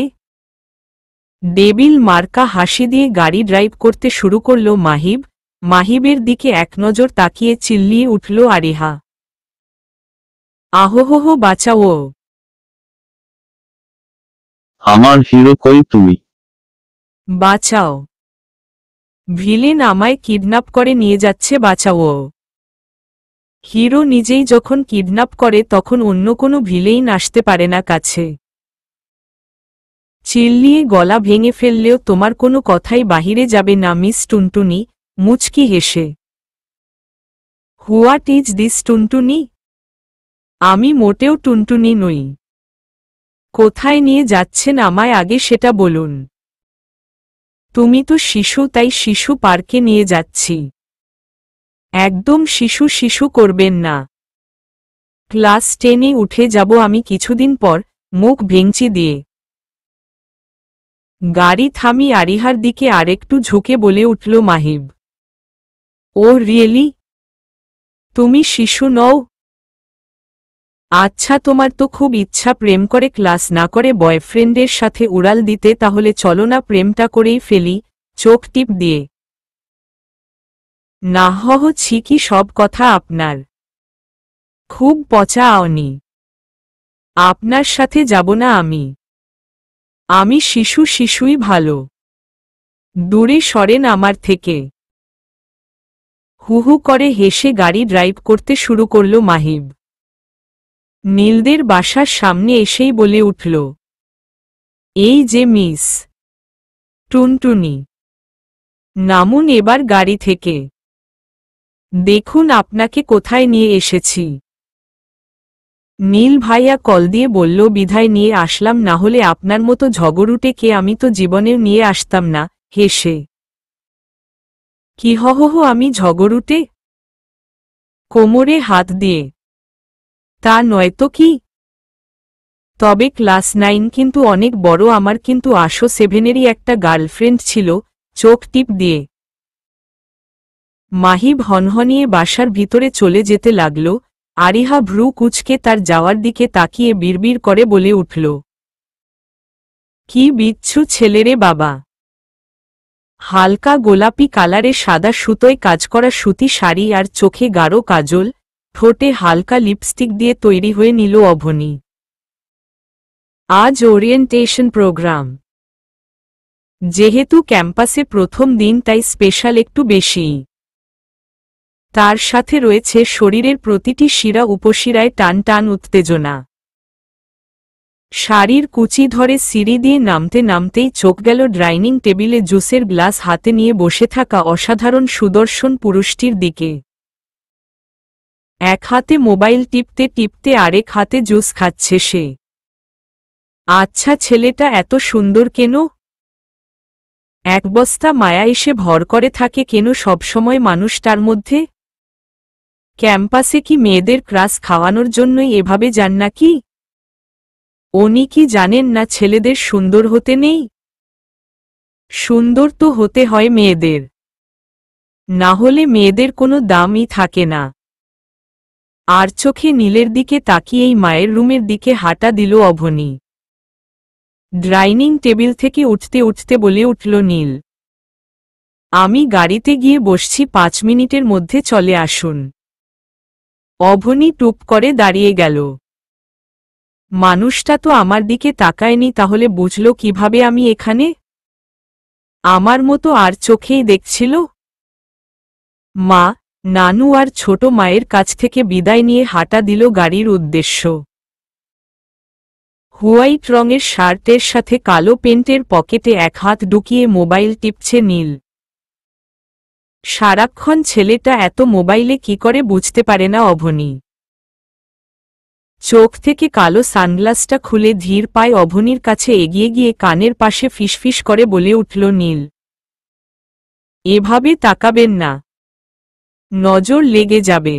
ডেবিল মার্কা হাসি দিয়ে গাড়ি ড্রাইভ করতে শুরু করল মাহিব। মাহিবের দিকে এক নজর তাকিয়ে চিল্লিয়ে উঠল আরিহা, আহোহো বাঁচাও। আমার হিরো কই তুমি? বাঁচাও। ভিলেন আমায় কিডন্যাপ করে নিয়ে যাচ্ছে, বাঁচাও। হিরো নিজেই যখন কিডন্যাপ করে তখন অন্য কোনো ভিলেন আসতে পারে না কাছে। চিল্লিয়ে গলা ভেঙে ফেললেও তোমার কোনো কথাই বাহিরে যাবে না মিস টুনটুনি। মুচকি হেসে, হোয়াট ইজ দিস টুনটুনি? আমি মোটেও টুনটুনি নই। কোথায় নিয়ে যাচ্ছেন আমায় আগে সেটা বলুন। তুমি তো শিশু, তাই শিশু পার্কে নিয়ে যাচ্ছি। একদম শিশু শিশু করবেন না। ক্লাস 10-এ উঠে যাব আমি কিছুদিন পর। মুখ ভেঙচি দিয়ে গাড়ি থামি আরিহার দিকে আরেকটু ঝুঁকে বলে উঠল মাহিব, ও রিয়েলি? তুমি শিশু নও? আচ্ছা, তোমার তো খুব ইচ্ছা প্রেম করে ক্লাস না করে বয়ফ্রেন্ডের সাথে উড়াল দিতে, তাহলে চলো না প্রেমটা করেই ফেলি। চোখ টিপ দিয়ে, না হচ্ছি কি সব কথা আপনার? খুব পচা আওনি। আপনার সাথে যাব না আমি। আমি শিশু শিশুই ভালো। দূরে সরেন আমার থেকে। হুহু করে হেসে গাড়ি ড্রাইভ করতে শুরু করল মাহিব। নীলদের বাসার সামনে এসেই বলে উঠল, এই যে মিস টুনটুনি, নামুন এবার গাড়ি থেকে। দেখুন আপনাকে কোথায় নিয়ে এসেছি। নীল ভাইয়া কল দিয়ে বলল বিধায় নিয়ে আসলাম, না হলে আপনার মতো ঝগড়ুটে কে আমি তো জীবনেও নিয়ে আসতাম না। হেসে, কি হহ আমি ঝগড়ুটে? কোমরে হাত দিয়ে, তা নয়তো কি? তবে ক্লাস 9 কিন্তু অনেক বড় আমার, কিন্তু আসো 7-এরই একটা গার্লফ্রেন্ড ছিল। চোখ টিপ দিয়ে মাহিব হনহনিয়ে বাসার ভিতরে চলে যেতে লাগল। আরিহা ভ্রু কুচকে তার যাওয়ার দিকে তাকিয়ে বিড়বিড় করে বলে উঠল, কি বিচ্ছু ছেলেরে বাবা। হালকা গোলাপি কালারে সাদা সুতোয় কাজ করা সুতি শাড়ি আর চোখে গাঢ় কাজল, ঠোঁটে হালকা লিপস্টিক দিয়ে তৈরি হয়ে নিল অভনি। আজ ওরিয়েন্টেশন প্রোগ্রাম। যেহেতু ক্যাম্পাসে প্রথম দিন তাই স্পেশাল একটু বেশি। তার সাথে রয়েছে শরীরের প্রতিটি শিরা উপশিরায় টান টান উত্তেজনা। শাড়ির কুচি ধরে সিঁড়ি দিয়ে নামতে নামতেই চোখ গেল ডাইনিং টেবিলে জুসের গ্লাস হাতে নিয়ে বসে থাকা অসাধারণ সুদর্শন পুরুষটির দিকে। এক হাতে মোবাইল টিপতে টিপতে আরেক হাতে জুস খাচ্ছে সে। আচ্ছা, ছেলেটা এত সুন্দর কেন? এক বস্তা মায়া এসে ভর করে থাকে কেন সবসময় মানুষটার মধ্যে? ক্যাম্পাসে কি মেয়েদের ক্রাশ খাওয়ানোর জন্যই এভাবে যান নাকি? উনি কি জানেন না ছেলেদের সুন্দর হতে নেই? সুন্দর তো হতে হয় মেয়েদের, না হলে মেয়েদের কোনো দামই থাকে না। আর চোখে নীলের দিকে তাকিয়েই মায়ের রুমের দিকে হাঁটা দিল অভনি। ডাইনিং টেবিল থেকে উঠতে উঠতে বলে উঠল নীল, আমি গাড়িতে গিয়ে বসছি, 5 মিনিটের মধ্যে চলে আসুন। অভনি টুপ করে দাঁড়িয়ে গেল। মানুষটা তো আমার দিকে তাকায়নি, তাহলে বুঝল কিভাবে আমি এখানে? আমার মতো আর চোখেই দেখছিল। মা, নানু আর ছোট মায়ের কাছ থেকে বিদায় নিয়ে হাঁটা দিল গাড়ির উদ্দেশ্য। হোয়াইট রঙের শার্টের সাথে কালো প্যান্টের পকেটে এক হাত ঢুকিয়ে মোবাইল টিপছে নীল। সারাক্ষণ ছেলেটা এত মোবাইলে কি করে বুঝতে পারে না অভনী। চোখ থেকে কালো সানগ্লাসটা খুলে ধীর পায়ে অভনীর কাছে এগিয়ে গিয়ে কানের পাশে ফিসফিস করে বলে উঠল নীল, এভাবে তাকাবেন না, নজর লেগে যাবে।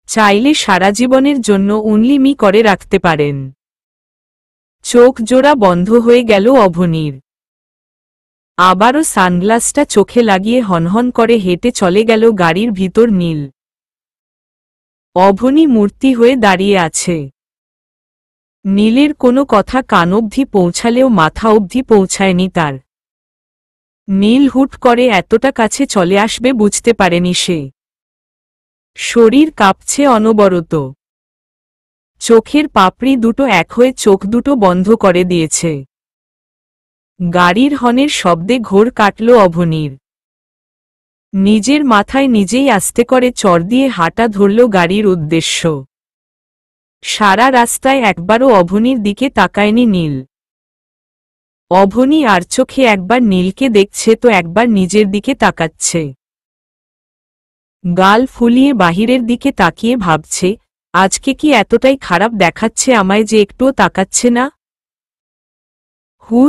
চাইলে সারা জীবনের জন্য উনলিমি করে রাখতে পারেন। চোখ জোড়া বন্ধ হয়ে গেল অভনীর। আবারও সানগ্লাসটা চোখে লাগিয়ে হনহন করে হেঁটে চলে গেল গাড়ির ভিতর নীল। অভনী মূর্তি হয়ে দাঁড়িয়ে আছে। নীলের কোনো কথা কান অবধি পৌঁছালেও মাথা অবধি পৌঁছায়নি তার। নীল হুট করে এতটা কাছে চলে আসবে বুঝতে পারেনি সে। শরীর কাঁপছে অনবরত। চোখের পাপড়ি দুটো এক হয়ে চোখ দুটো বন্ধ করে দিয়েছে। গাড়ির হর্নের শব্দে ঘোর কাটল অভনীর। নিজের মাথায় নিজেই আস্তে করে চড় দিয়ে হাঁটা ধরল গাড়ির উদ্দেশ্য। সারা রাস্তায় একবারও অভনীর দিকে তাকায়নি নীল। অভনী আর চোখে একবার নীলকে দেখছে তো একবার নিজের দিকে তাকাচ্ছে। গাল ফুলিয়ে বাহিরের দিকে তাকিয়ে ভাবছে, আজকে কি এতটাই খারাপ দেখাচ্ছে আমায় যে একটুও তাকাচ্ছে না?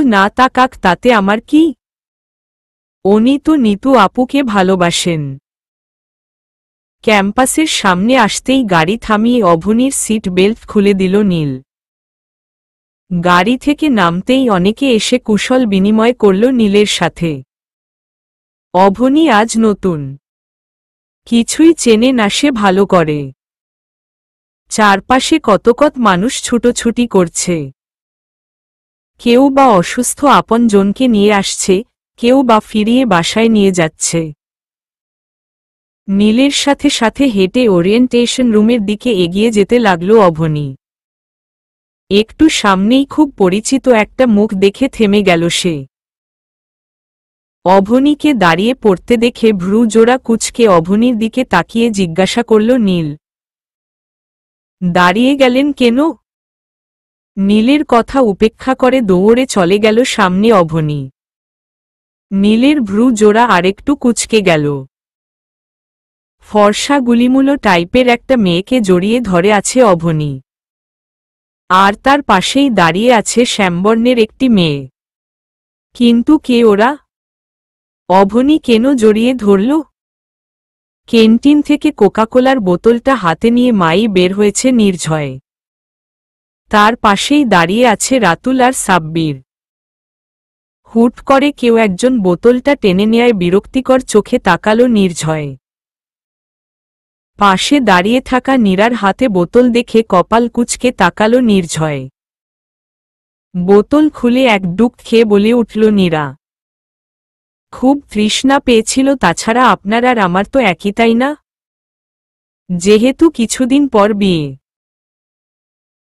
না তাকাক তাতে আমার কি? উনি তো নিতু আপুকে ভালোবাসেন। ক্যাম্পাসের সামনে আসতেই গাড়ি থামিয়ে অভনীর সিট বেল্ট খুলে দিল নীল। গাড়ি থেকে নামতেই অনেকে এসে কুশল বিনিময় করল নীলের সাথে। অভনী আজ নতুন, কিছুই চেনে না সে ভালো করে। চারপাশে কত মানুষ ছুটোছুটি করছে। কেউ বা অসুস্থ আপনজনকে নিয়ে আসছে, কেউ বা ফিরিয়ে বাসায় নিয়ে যাচ্ছে। নীলের সাথে সাথে হেঁটে ওরিয়েন্টেশন রুমের দিকে এগিয়ে যেতে লাগল অভনী। একটু সামনেই খুব পরিচিত একটা মুখ দেখে থেমে গেল সে। অভনীকে দাঁড়িয়ে পড়তে দেখে ভ্রু জোড়া কুঁচকে অভনীর দিকে তাকিয়ে জিজ্ঞাসা করল নীল, দাঁড়িয়ে গেলেন কেন? নীলের কথা উপেক্ষা করে দৌড়ে চলে গেল সামনে অভনী। নীলের ভ্রু জোড়া আরেকটু কুঁচকে গেল। ফর্সা গুলিমুলো টাইপের একটা মেয়েকে জড়িয়ে ধরে আছে অভনী। আর তার পাশেই দাঁড়িয়ে আছে শ্যামবর্ণের একটি মেয়ে। কিন্তু কে ওরা? অভনী কেন জড়িয়ে ধরল? ক্যান্টিন থেকে কোকাকোলার বোতলটা হাতে নিয়ে মাই বের হয়েছে নির্ঝয়ে। তার পাশেই দাঁড়িয়ে আছে রাতুল আর সাব্বির। হুট করে কেউ একজন বোতলটা টেনে নেয় বিরক্তিকর চোখে তাকালো নির্ঝয়ে। পাশে দাঁড়িয়ে থাকা নীরার হাতে বোতল দেখে কপাল কুঁচকে তাকালো নির্ঝয়ে। বোতল খুলে এক ডুক খেয়ে বলে উঠল নীরা, খুব তৃষ্ণা পেয়েছিল, তাছাড়া আপনার আর আমার তো একই তাই না? যেহেতু কিছুদিন পর বিয়ে।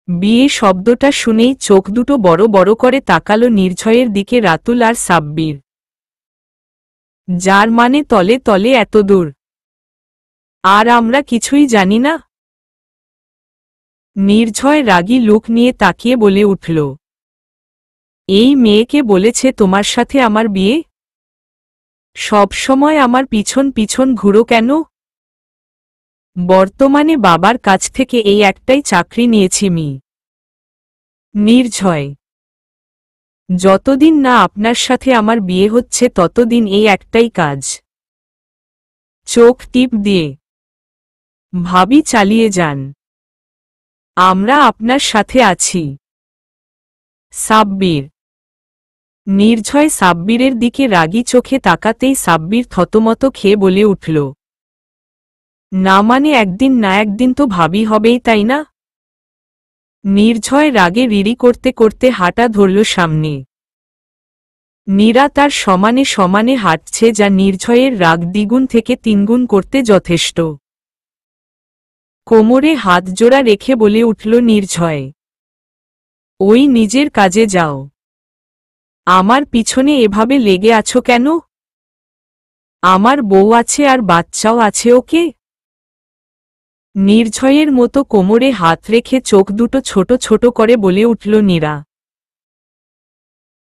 বিয়ে শব্দটা শুনেই চোখ দুটো বড় বড় করে তাকালো নির্ঝয়ের দিকে রাতুল আর সাব্বির। যার মানে তলে তলে এত দূর, আর আমরা কিছুই জানি না? নির্ঝয় রাগী লুক নিয়ে তাকিয়ে বলে উঠল, এই মেয়েকে বলেছে তোমার সাথে আমার বিয়ে? সব সময় আমার পিছন পিছন ঘুরো কেন? বর্তমানে বাবার কাছ থেকে এই একটাই চাকরি নিয়েছি মি। নির্ঝয়, যতদিন না আপনার সাথে আমার বিয়ে হচ্ছে ততদিন এই একটাই কাজ। চোখ টিপ দিয়ে ভাবি চালিয়ে যান, আমরা আপনার সাথে আছি। সাব্বির। নির্ঝয় সাব্বিরের দিকে রাগী চোখে তাকাতেই সাব্বির থতমত খেয়ে বলে উঠল, না মানে একদিন না একদিন তো ভাবি হবেই তাই না? নির্ঝয় রাগে রিরি করতে করতে হাঁটা ধরল সামনে। নীরা তার সমানে সমানে হাঁটছে, যা নির্ঝয়ের রাগ দ্বিগুণ থেকে তিনগুণ করতে যথেষ্ট। কোমরে হাত জোড়া রেখে বলে উঠল নির্ঝয়, ওই নিজের কাজে যাও, আমার পিছনে এভাবে লেগে আছো কেন? আমার বউ আছে আর বাচ্চাও আছে, ওকে নির্ঝয়ের মতো কোমরে হাত রেখে চোখ দুটো ছোট ছোট করে বলে উঠল নীরা।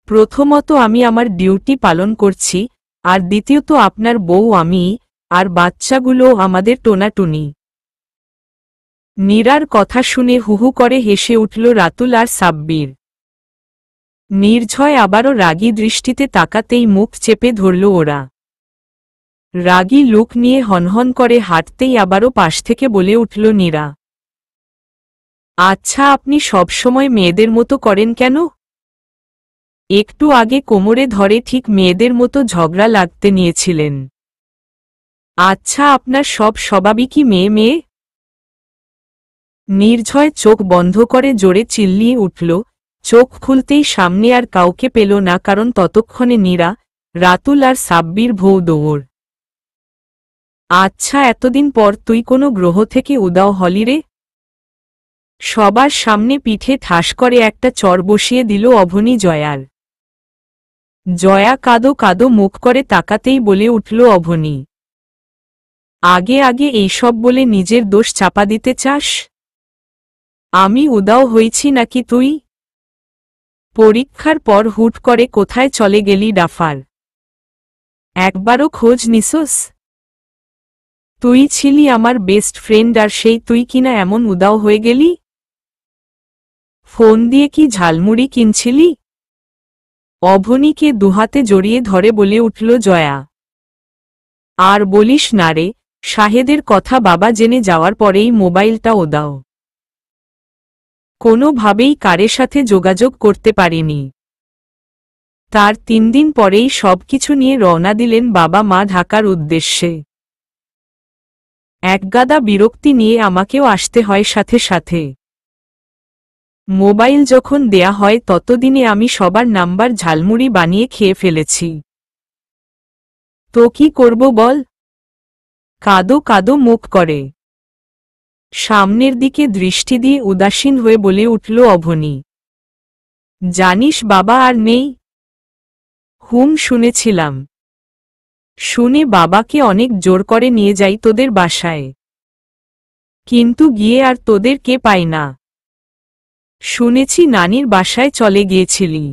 প্রথমত আমি আমার ডিউটি পালন করছি, আর দ্বিতীয়ত আপনার বউ আমি, আর বাচ্চাগুলো আমাদের টোনাটুনি। নীরার কথা শুনে হুহু করে হেসে উঠল রাতুল আর সাব্বির। নির্ঝয় আবারও রাগী দৃষ্টিতে তাকাতেই মুখ চেপে ধরল ওরা। রাগী লুক নিয়ে হনহন করে হাঁটতেই আবারও পাশ থেকে বলে উঠল নীরা, আচ্ছা আপনি সবসময় মেয়েদের মতো করেন কেন? একটু আগে কোমরে ধরে ঠিক মেয়েদের মতো ঝগড়া লাগতে নিয়েছিলেন। আচ্ছা আপনার সব স্বভাবই কি মেয়ে মেয়ে? নির্ঝয় চোখ বন্ধ করে জোরে চিল্লিয়ে উঠল। চোখ খুলতেই সামনে আর কাউকে পেল না, কারণ ততক্ষণে নীরা, রাতুল আর সাব্বির ভৌ দৌড়। আচ্ছা এতদিন পর তুই কোনো গ্রহ থেকে উদাও হলি রে? সবার সামনে পিঠে ঠাস করে একটা চর বসিয়ে দিল অভনী জয়ার। জয়া কাদো কাদো মুখ করে তাকাতেই বলে উঠল অভনী, আগে আগে এইসব বলে নিজের দোষ চাপা দিতে চাস? আমি উদাও হয়েছি নাকি তুই? পরীক্ষার পর হুট করে কোথায় চলে গেলি ডাফার? একবারও খোঁজ নিছোস? তুই ছিলি আমার বেস্ট ফ্রেন্ড, আর সেই তুই কিনা এমন উদাও হয়ে গেলি? ফোন দিয়ে কি ঝালমুড়ি কিনছিলি? অভনীকে দুহাতে জড়িয়ে ধরে বলে উঠল জয়া। আর বলিস না রে, শাহেদের কথা বাবা জেনে যাওয়ার পরেই মোবাইলটা ওদাও। কোনোভাবেই কারের সাথে যোগাযোগ করতে পারিনি। তার 3 দিন পরেই সবকিছু নিয়ে রওনা দিলেন বাবা মা ঢাকার উদ্দেশ্যে। একগাদা বিরক্তি নিয়ে আমাকেও আসতে হয় সাথে সাথে। মোবাইল যখন দেয়া হয় ততদিনে আমি সবার নাম্বার ঝালমুড়ি বানিয়ে খেয়ে ফেলেছি। তো কি করব বল? কাদো কাদো মুখ করে সামনের দিকে দৃষ্টি দিয়ে উদাসীন হয়ে বলে উঠল অভনী, জানিস বাবা আর নেই? শুনেছিলাম। শুনে বাবাকে অনেক জোর করে নিয়ে যাই তোদের বাসায়, কিন্তু গিয়ে আর তোদের কে পাই না। শুনেছি নানির বাসায় চলে গিয়েছিলি।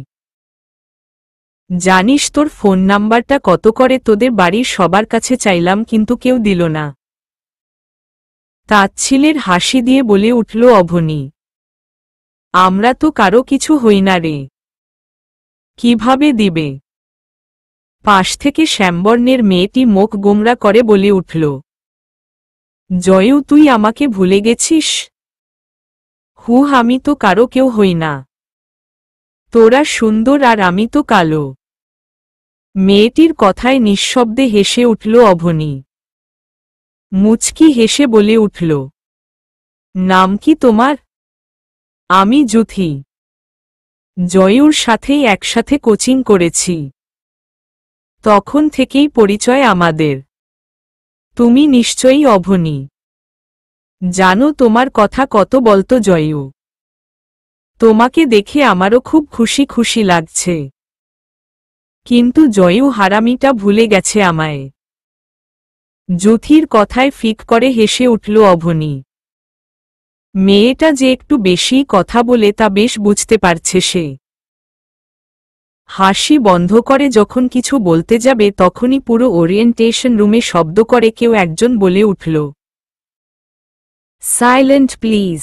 জানিস তোর ফোন নাম্বারটা কত করে তোদের বাড়ির সবার কাছে চাইলাম, কিন্তু কেউ দিল না। তাচ্ছিলের হাসি দিয়ে বলে উঠল অভনী, আমরা তো কারো কিছু হই না রে। কিভাবে দিবে? পাশ থেকে শ্যামবর্ণের মেয়েটি মুখ গোমরা করে বলে উঠল, জয়ু তুই আমাকে ভুলে গেছিস? আমি তো কারো কেউ হই না। তোরা সুন্দর আর আমি তো কালো। মেয়েটির কথায় নিঃশব্দে হেসে উঠল অভনী। মুচকি হেসে বলে উঠল, নাম কি তোমার? আমি জুথি। জয়ুর সাথেই একসাথে কোচিং করেছি। তখন থেকেই পরিচয় আমাদের। তুমি নিশ্চয়ই অভনী। জানো তোমার কথা কত বলতো জয়ু। তোমাকে দেখে আমারও খুব খুশি খুশি লাগছে। কিন্তু জয়ু হারামিটা ভুলে গেছে আমায়। জুথির কথায় ফিক করে হেসে উঠল অভনী। মেয়েটা যে একটু বেশি কথা বলে তা বেশ বুঝতে পারছে সে। হাসি বন্ধ করে যখন কিছু বলতে যাবে তখনই পুরো ওরিয়েন্টেশন রুমে শব্দ করে কেউ একজন বলে উঠল, সাইলেন্ট প্লিজ।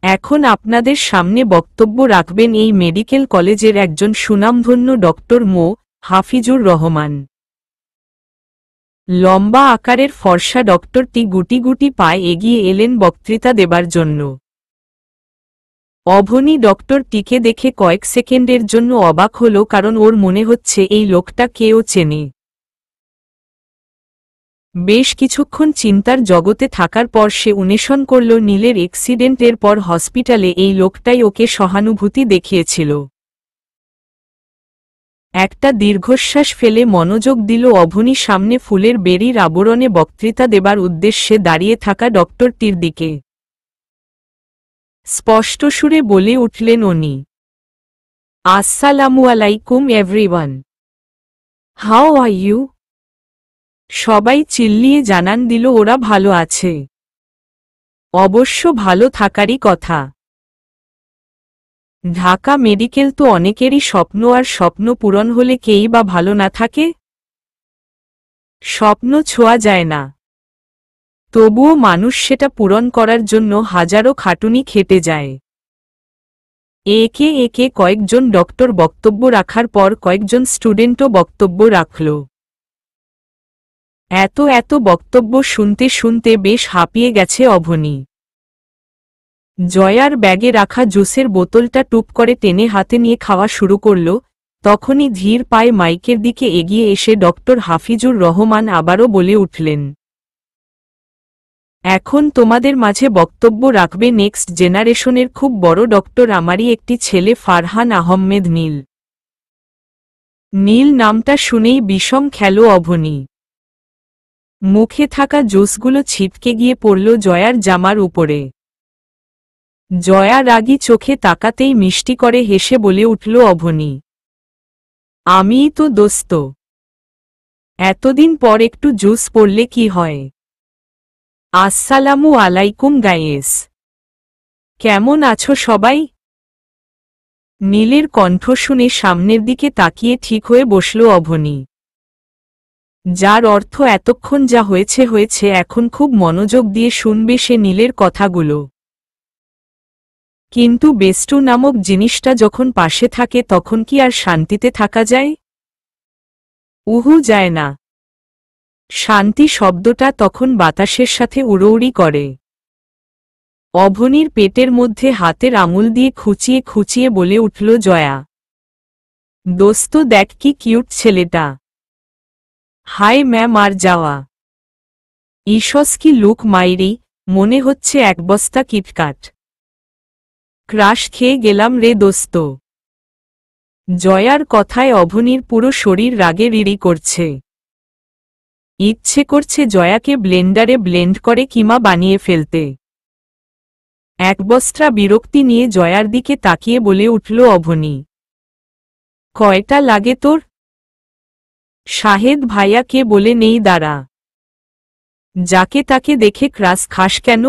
এখন আপনাদের সামনে বক্তব্য রাখবেন এই মেডিকেল কলেজের একজন সুনামধন্য ডক্টর মো. হাফিজুর রহমান। লম্বা আকারের ফর্সা ডক্টরটি গুটি গুটি পায়ে এগিয়ে এলেন বক্তৃতা দেবার জন্য। অভনী ডক্টরটিকে দেখে কয়েক সেকেন্ডের জন্য অবাক হল, কারণ ওর মনে হচ্ছে এই লোকটা কেউ চেনে। বেশ কিছুক্ষণ চিন্তার জগতে থাকার পর সে উন্বেষণ করল নীলের অ্যাক্সিডেন্টের পর হসপিটালে এই লোকটাই ওকে সহানুভূতি দেখিয়েছিল। একটা দীর্ঘশ্বাস ফেলে মনোযোগ দিল অভনী সামনে ফুলের বেরির আবরণে বক্তৃতা দেবার উদ্দেশ্যে দাঁড়িয়ে থাকা ডক্টরটির দিকে। স্পষ্ট সুরে বলে উঠলেন উনি, আসসালামু আলাইকুম এভরিওয়ান, হাউ আর ইউ? সবাই চিল্লিয়ে জানান দিল ওরা ভালো আছে। অবশ্য ভালো থাকারই কথা। ঢাকা মেডিকেল তো অনেকেরই স্বপ্ন, আর স্বপ্ন পূরণ হলে কেই বা ভালো না থাকে? স্বপ্ন ছোঁয়া যায় না, তবুও মানুষ সেটা পূরণ করার জন্য হাজারো খাটুনি খেটে যায়। একে একে কয়েকজন ডক্টর বক্তব্য রাখার পর কয়েকজন স্টুডেন্টও বক্তব্য রাখল। এত এত বক্তব্য শুনতে শুনতে বেশ হাঁপিয়ে গেছে অভনী। জয়ার ব্যাগে রাখা জুসের বোতলটা টুপ করে টেনে হাতে নিয়ে খাওয়া শুরু করল। তখনই ধীর পায়ে মাইকের দিকে এগিয়ে এসে ডক্টর হাফিজুর রহমান আবারও বলে উঠলেন, এখন তোমাদের মাঝে বক্তব্য রাখবে নেক্সট জেনারেশনের খুব বড় ডক্টর, আমারই একটি ছেলে, ফারহান আহমেদ নীল। নীল নামটা শুনেই বিষম খেল অভনী। মুখে থাকা জুসগুলো ছিটকে গিয়ে পড়ল জয়ার জামার উপরে। জয়া রাগী চোখে তাকাতেই মিষ্টি করে হেসে বলে উঠল অভনী, আমিই তো দোস্ত, এতদিন পর একটু জুস পড়লে কি হয়। আসসালামু আলাইকুম গাইস, কেমন আছো সবাই? নীলের কণ্ঠ শুনে সামনের দিকে তাকিয়ে ঠিক হয়ে বসল অভনী, যার অর্থ এতক্ষণ যা হয়েছে হয়েছে, এখন খুব মনোযোগ দিয়ে শুনবে সে নীলের কথাগুলো। কিন্তু বেষ্টু নামক জিনিসটা যখন পাশে থাকে তখন কি আর শান্তিতে থাকা যায়? উহু যায় না। শান্তি শব্দটা তখন বাতাসের সাথে উড়োউড়ি করে। অভনীর পেটের মধ্যে হাতের আঙুল দিয়ে খুঁচিয়ে খুঁচিয়ে বলে উঠল জয়া, দোস্ত দেখ কি কিউট ছেলেটা, হাই ম্যাম আর যাওয়া, ইসস কি লুক মাইরি, মনে হচ্ছে এক বস্তা কিটকাট, ক্রাশ খেয়ে গেলাম রে দোস্ত। জয়ার কথায় অভনীর পুরো শরীর রাগে রিড়ি করছে। ইচ্ছে করছে জয়াকে ব্লেন্ডারে ব্লেন্ড করে কিমা বানিয়ে ফেলতে। এক বস্ত্রা বিরক্তি নিয়ে জয়ার দিকে তাকিয়ে বলে উঠল অভনী, কয়টা লাগে তোর? শাহেদ ভাইয়াকে বলে নেই দাঁড়া, যাকে তাকে দেখে ক্রাস খাস কেন?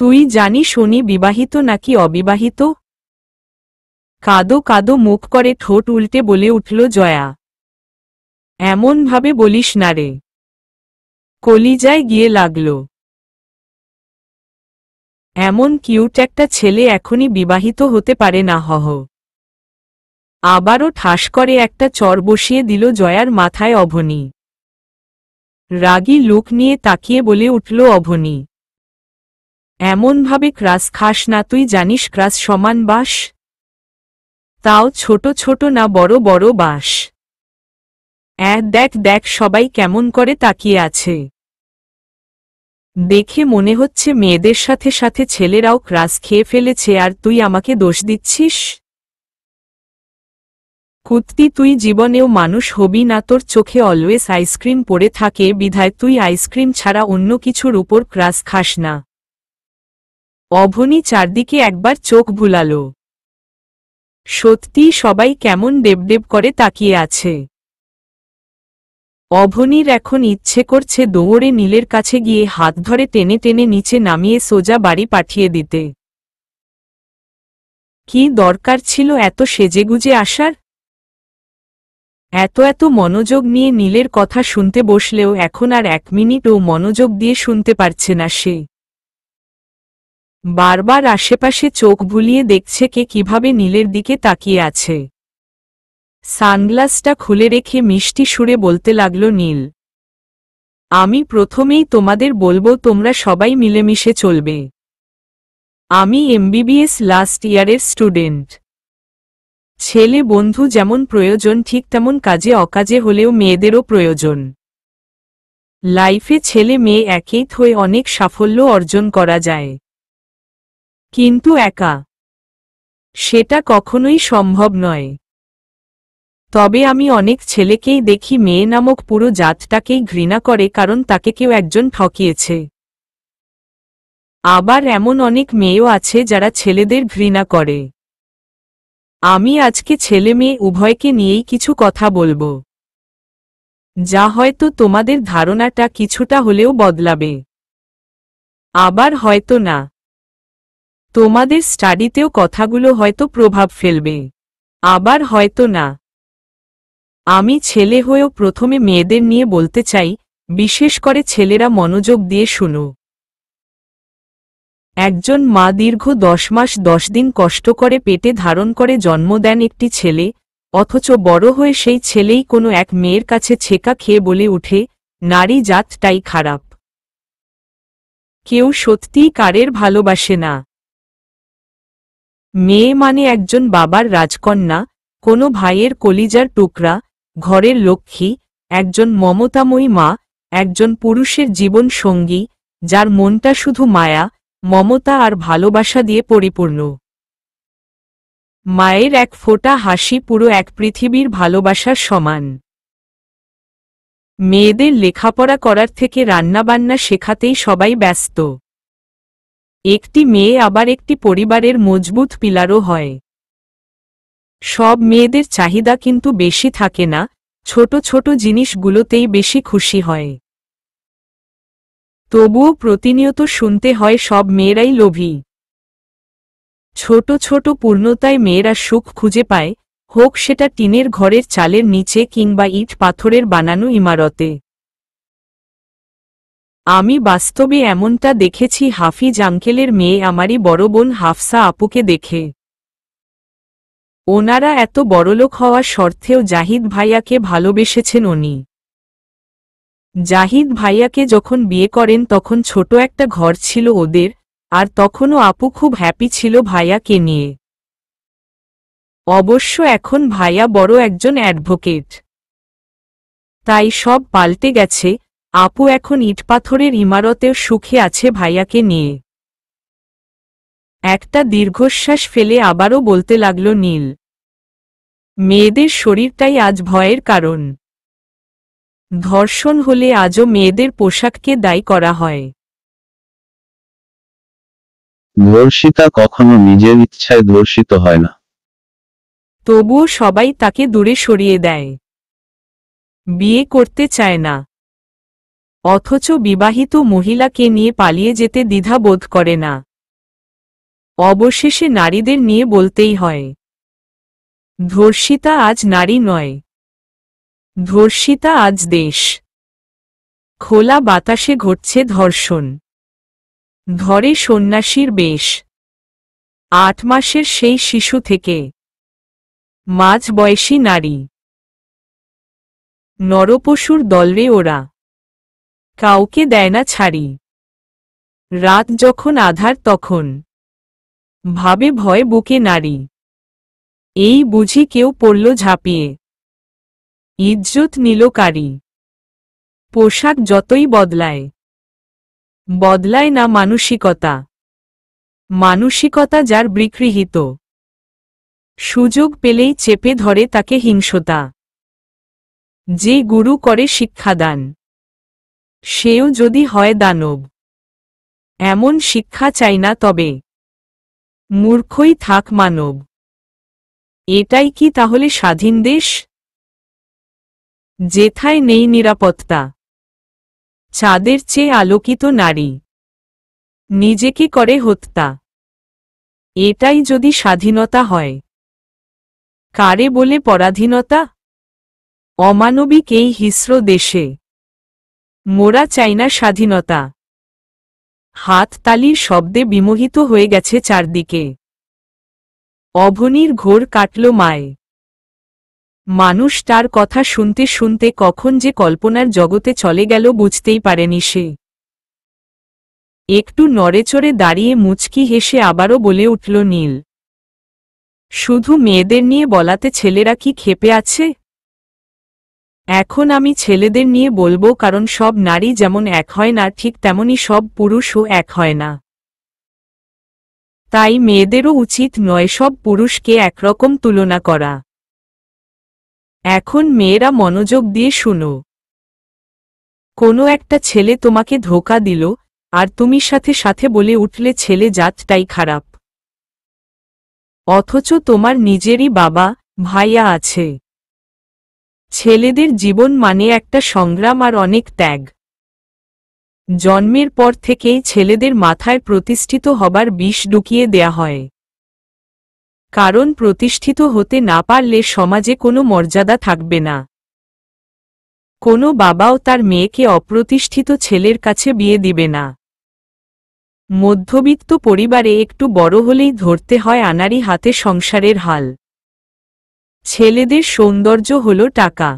তুই জানিস উনি বিবাহিত নাকি অবিবাহিত? কাদো কাদো মুখ করে ঠোঁট উল্টে বলে উঠল জয়া, এমনভাবে বলিস না রে, কলিজায় গিয়ে লাগল। এমন কিউট একটা ছেলে এখনই বিবাহিত হতে পারে না। হহ। আবারও ঠাস করে একটা চর বসিয়ে দিল জয়ার মাথায় অভনী। রাগী লুক নিয়ে তাকিয়ে বলে উঠল অভনী, এমনভাবে ক্রাস খাস না, তুই জানিস ক্রাস সমান বাস, তাও ছোট ছোট না বড় বড় বাস। দেখ দেখ সবাই কেমন করে তাকিয়ে আছে, দেখে মনে হচ্ছে মেয়েদের সাথে সাথে ছেলেরাও ক্রাস খেয়ে ফেলেছে, আর তুই আমাকে দোষ দিচ্ছিস? কুত্তি, তুই জীবনেও মানুষ হবি না, তোর চোখে অলওয়েজ আইসক্রিম পড়ে থাকে বিধায় তুই আইসক্রিম ছাড়া অন্য কিছুর উপর ক্রাস খাস না। অভনী চারদিকে একবার চোখ ভুলাল। সত্যি সবাই কেমন দেবদেব করে তাকিয়ে আছে। অভনীর এখন ইচ্ছে করছে দৌড়ে নীলের কাছে গিয়ে হাত ধরে টেনে টেনে নিচে নামিয়ে সোজা বাড়ি পাঠিয়ে দিতে। কি দরকার ছিল এত সেজেগুজে আসার? এত এত মনোযোগ নিয়ে নীলের কথা শুনতে বসলেও এখন আর এক মিনিটও মনোযোগ দিয়ে শুনতে পারছে না সে। বারবার আশেপাশে চোখ ভুলিয়ে দেখছে কে কিভাবে নীলের দিকে তাকিয়ে আছে। সানগ্লাসটা খুলে রেখে মিষ্টি সুরে বলতে লাগল নীল, আমি প্রথমেই তোমাদের বলবো তোমরা সবাই মিলেমিশে চলবে। আমি এমবিবিএস লাস্ট ইয়ারের স্টুডেন্ট। ছেলে বন্ধু যেমন প্রয়োজন ঠিক তেমন কাজে অকাজে হলেও মেয়েদেরও প্রয়োজন। লাইফে ছেলে মেয়ে একই হয়ে অনেক সাফল্য অর্জন করা যায়, কিন্তু একা সেটা কখনোই সম্ভব নয়। তবে আমি অনেক ছেলেকেই দেখি মেয়ে নামক পুরো জাতটাকেই ঘৃণা করে, কারণ তাকে কেউ একজন ঠকিয়েছে। আবার এমন অনেক মেয়েও আছে যারা ছেলেদের ঘৃণা করে। আমি আজকে ছেলে মেয়ে উভয়কে নিয়েই কিছু কথা বলবো, যা হয়তো তোমাদের ধারণাটা কিছুটা হলেও বদলাবে। আবার হয়তো না। তোমাদের স্টাডিতেও কথাগুলো হয়তো প্রভাব ফেলবে। আবার হয়তো না। আমি ছেলে হয়েও প্রথমে মেয়েদের নিয়ে বলতে চাই, বিশেষ করে ছেলেরা মনোযোগ দিয়ে শুনো। একজন মা দীর্ঘ 10 মাস 10 দিন কষ্ট করে পেটে ধারণ করে জন্ম দেন একটি ছেলে, অথচ বড় হয়ে সেই ছেলেই কোনো এক মেয়ের কাছে ছেকা খেয়ে বলে উঠে, নারী জাতটাই খারাপ। কেউ সত্যিই কারের ভালোবাসে না। মেয়ে মানে একজন বাবার রাজকন্যা, কোনো ভাইয়ের কলিজার টুকরা, ঘরের লক্ষ্মী, একজন মমতাময়ী মা, একজন পুরুষের জীবন সঙ্গী, যার মনটা শুধু মায়া, মমতা আর ভালোবাসা দিয়ে পরিপূর্ণ। মায়ের এক ফোঁটা হাসি পুরো এক পৃথিবীর ভালোবাসার সমান। মেয়েদের লেখাপড়া করার থেকে রান্নাবান্না শেখাতেই সবাই ব্যস্ত। একটি মেয়ে আবার একটি পরিবারের মজবুত পিলারও হয়। সব মেয়েদের চাহিদা কিন্তু বেশি থাকে না, ছোট ছোট জিনিসগুলোতেই বেশি খুশি হয়। তবুও প্রতিনিয়ত শুনতে হয় সব মেয়েরাই লোভী। ছোট ছোট পূর্ণতায় মেয়েরা সুখ খুঁজে পায়, হোক সেটা টিনের ঘরের চালের নিচে কিংবা ইট পাথরের বানানো ইমারতে। আমি বাস্তবে এমনটা দেখেছি হাফিজ আঙ্কেলের মেয়ে আমারই বড় বোন হাফসা আপুকে দেখে। ওনারা এত বড়লোক হওয়ার সত্ত্বেও জাহিদ ভাইয়াকে ভালোবেসেছেন উনি। জাহিদ ভাইয়াকে যখন বিয়ে করেন তখন ছোট একটা ঘর ছিল ওদের, আর তখনও আপু খুব হ্যাপি ছিল ভাইয়াকে নিয়ে। অবশ্য এখন ভাইয়া বড় একজন অ্যাডভোকেট। তাই সব পাল্টে গেছে, আপু এখন ইটপাথরের ইমারতেও সুখে আছে ভাইয়াকে নিয়ে। একটা দীর্ঘশ্বাস ফেলে আবারও বলতে লাগল নীল, মেয়েদের শরীরটাই আজ ভয়ের কারণ। ধর্ষণ হলে আজও মেয়েদের পোশাককে দায়ী করা হয়। ধর্ষিতা কখনো নিজের ইচ্ছায় ধর্ষিত হয় না। তবুও সবাই তাকে দূরে সরিয়ে দেয়। বিয়ে করতে চায় না। অথচ বিবাহিত মহিলাকে নিয়ে পালিয়ে যেতে দ্বিধা বোধ করে না। অবশেষে নারীদের নিয়ে বলতেই হয়, ধর্ষিতা আজ নারী নয়, ধর্ষিতা আজ দেশ। খোলা বাতাসে ঘটছে ধর্ষণ। ধরে সন্ন্যাসীর বেশ। 8 মাসের সেই শিশু থেকে মাঝ বয়সী নারী। নরপশুর দলরে ওরা। কাউকে দেয় না ছাড়ি। রাত যখন আধার তখন ভাবে ভয় বুকে নারী। এই বুঝি কেউ পড়ল ঝাঁপিয়ে। ইজ্জত নিল কারি। পোশাক যতই বদলায়, বদলায় না মানসিকতা। মানসিকতা যার বিগৃহীত, সুযোগ পেলেই চেপে ধরে তাকে হিংসতা। যে গুরু করে শিক্ষাদান, সেও যদি হয় দানব। এমন শিক্ষা চাই না তবে, মূর্খই থাক মানব। এটাই কি তাহলে স্বাধীন দেশ? যেথায় নেই নিরাপত্তা, চাঁদের চেয়ে আলোকিত নারী নিজেকে করে হত্যা। এটাই যদি স্বাধীনতা হয়, কারে বলে পরাধীনতা? অমানবিক এই হিস্র দেশে মোরা চাই না স্বাধীনতা। হাততালির শব্দে বিমোহিত হয়ে গেছে চারদিকে। অভনির ঘোর কাটল মায়। মানুষ তার কথা শুনতে শুনতে কখন যে কল্পনার জগতে চলে গেল বুঝতেই পারেনি সে। একটু নড়েচড়ে দাঁড়িয়ে মুচকি হেসে আবারও বলে উঠল নীল, শুধু মেয়েদের নিয়ে বলাতে ছেলেরা কি ক্ষেপে আছে? এখন আমি ছেলেদের নিয়ে বলবো, কারণ সব নারী যেমন এক হয় না ঠিক তেমনি সব পুরুষও এক হয় না। তাই মেয়েদেরও উচিত নয় সব পুরুষকে একরকম তুলনা করা। এখন মেয়েরা মনোযোগ দিয়ে শুনো। কোনো একটা ছেলে তোমাকে ধোঁকা দিল, আর তুমি সাথে সাথে বলে উঠলে ছেলে জাতটাই খারাপ। অথচ তোমার নিজেরই বাবা, ভাইয়া আছে। ছেলেদের জীবন মানে একটা সংগ্রাম আর অনেক ত্যাগ। জন্মের পর থেকেই ছেলেদের মাথায় প্রতিষ্ঠিত হবার বিষ ঢুকিয়ে দেয়া হয়। কারণ প্রতিষ্ঠিত হতে না পারলে সমাজে কোনো মর্যাদা থাকবে না। কোনো বাবাও তার মেয়েকে অপ্রতিষ্ঠিত ছেলের কাছে বিয়ে দিবে না। মধ্যবিত্ত পরিবারে একটু বড় হলেই ধরতে হয় আনাড়ি হাতে সংসারের হাল। ছেলেদের সৌন্দর্য হল টাকা।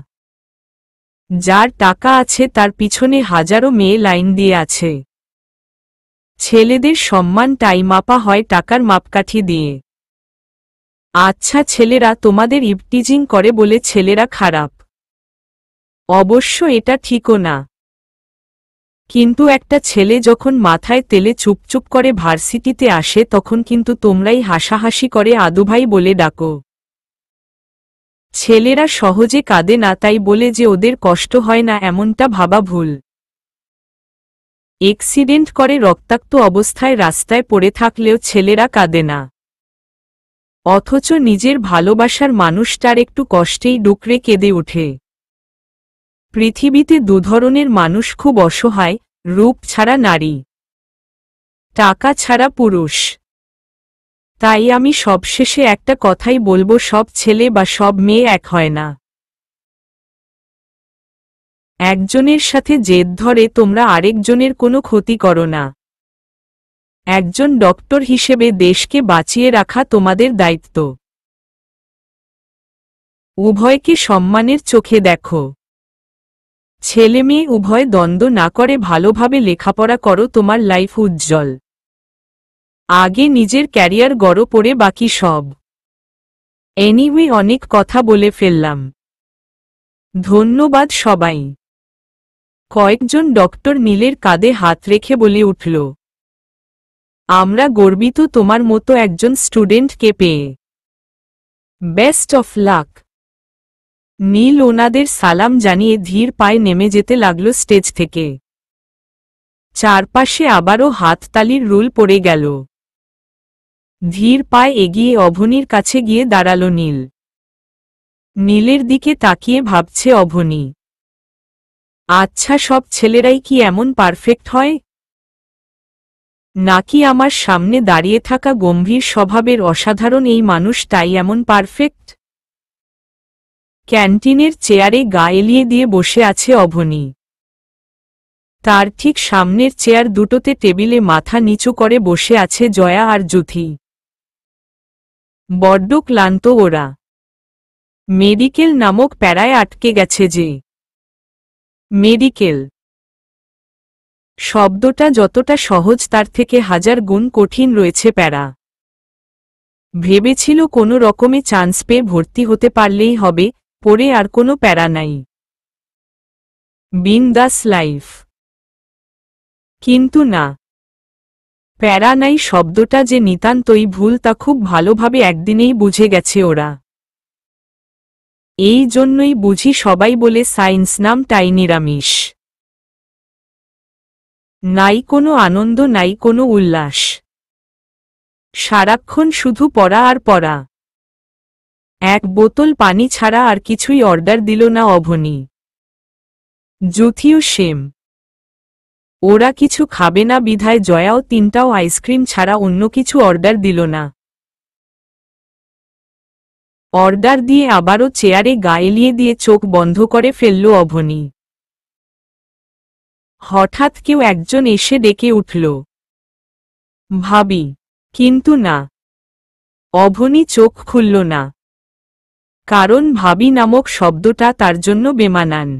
যার টাকা আছে তার পিছনে হাজারো মেয়ে লাইন দিয়ে আছে। ছেলেদের সম্মানটাই মাপা হয় টাকার মাপকাঠি দিয়ে। আচ্ছা, ছেলেরা তোমাদের ইভটিজিং করে বলে ছেলেরা খারাপ? অবশ্য এটা ঠিকও না। কিন্তু একটা ছেলে যখন মাথায় তেলে চুপচুপ করে ভার্সিটিতে আসে তখন কিন্তু তোমরাই হাসাহাসি করে আদুভাই বলে ডাকো। ছেলেরা সহজে কাঁদে না তাই বলে যে ওদের কষ্ট হয় না এমনটা ভাবা ভুল। অ্যাক্সিডেন্ট করে রক্তাক্ত অবস্থায় রাস্তায় পড়ে থাকলেও ছেলেরা কাঁদে না। অথচ নিজের ভালোবাসার মানুষটার একটু কষ্টেই ডুকরে কেঁদে ওঠে। পৃথিবীতে দুধরনের মানুষ খুব অসহায়, রূপ ছাড়া নারী, টাকা ছাড়া পুরুষ। তাই আমি সবশেষে একটা কথাই বলবো, সব ছেলে বা সব মেয়ে এক হয় না। একজনের সাথে জেদ ধরে তোমরা আরেকজনের কোনো ক্ষতি করো না। একজন ডক্টর হিসেবে দেশকে বাঁচিয়ে রাখা তোমাদের দায়িত্ব। উভয়কে সম্মানের চোখে দেখো। ছেলে মেয়ে উভয় দ্বন্দ্ব না করে ভালোভাবে লেখাপড়া করো, তোমার লাইফ উজ্জ্বল। আগে নিজের ক্যারিয়ার গড়ো, পড়ে বাকি সব। এনিওয়ে, অনেক কথা বলে ফেললাম। ধন্যবাদ সবাই। কয়েকজন ডক্টর নীলের কাঁধে হাত রেখে বলে উঠল, আমরা গর্বিত তোমার মতো একজন স্টুডেন্টকে পেয়ে। Best of luck. নীল ওনাদের সালাম জানিয়ে ধীর পায়ে নেমে যেতে লাগল স্টেজ থেকে। চারপাশে আবারও হাততালির রুল পড়ে গেল। ধীর পায়ে এগিয়ে অভনীর কাছে গিয়ে দাঁড়াল নীল। নীলের দিকে তাকিয়ে ভাবছে অভনী, আচ্ছা, সব ছেলেরাই কি এমন পারফেক্ট হয়? নাকি আমার সামনে দাঁড়িয়ে থাকা গম্ভীর স্বভাবের অসাধারণ এই মানুষটাই এমন পারফেক্ট? ক্যান্টিনের চেয়ারে গা এলিয়ে দিয়ে বসে আছে অভনী। তার ঠিক সামনের চেয়ার দুটোতে টেবিলে মাথা নিচু করে বসে আছে জয়া আর জুথি। বড্ড ক্লান্ত ওরা। মেডিকেল নামক প্যারায় আটকে গেছে যে। মেডিকেল শব্দটা যতটা সহজ তার থেকে হাজার গুণ কঠিন রয়েছে প্যারা। ভেবেছিল কোনো রকমে চান্স পেয়ে ভর্তি হতে পারলেই হবে, পরে আর কোনো প্যারা নাই, বিন্দাস লাইফ। কিন্তু না, প্যারা নাই শব্দটা যে নিতান্তই ভুল তা খুব ভালোভাবে একদিনেই বুঝে গেছে ওরা। এই জন্যই বুঝি সবাই বলে সায়েন্স নামটাই নিরামিষ। নাই কোনো আনন্দ, নাই কোনো উল্লাস, সারাক্ষণ শুধু পড়া আর পড়া। এক বোতল পানি ছাড়া আর কিছুই অর্ডার দিল না অভনী। জুথিও সেম। ওরা কিছু খাবে না বিধায় জয়াও তিনটাও আইসক্রিম ছাড়া অন্য কিছু অর্ডার দিল না। অর্ডার দিয়ে আবারও চেয়ারে গা এলিয়ে দিয়ে চোখ বন্ধ করে ফেলল অভনী। হঠাৎ কেউ একজন এসে ডেকে উঠল, ভাবি। কিন্তু না, অভনী চোখ খুলল না। কারণ ভাবি নামক শব্দটা তার জন্য বেমানান।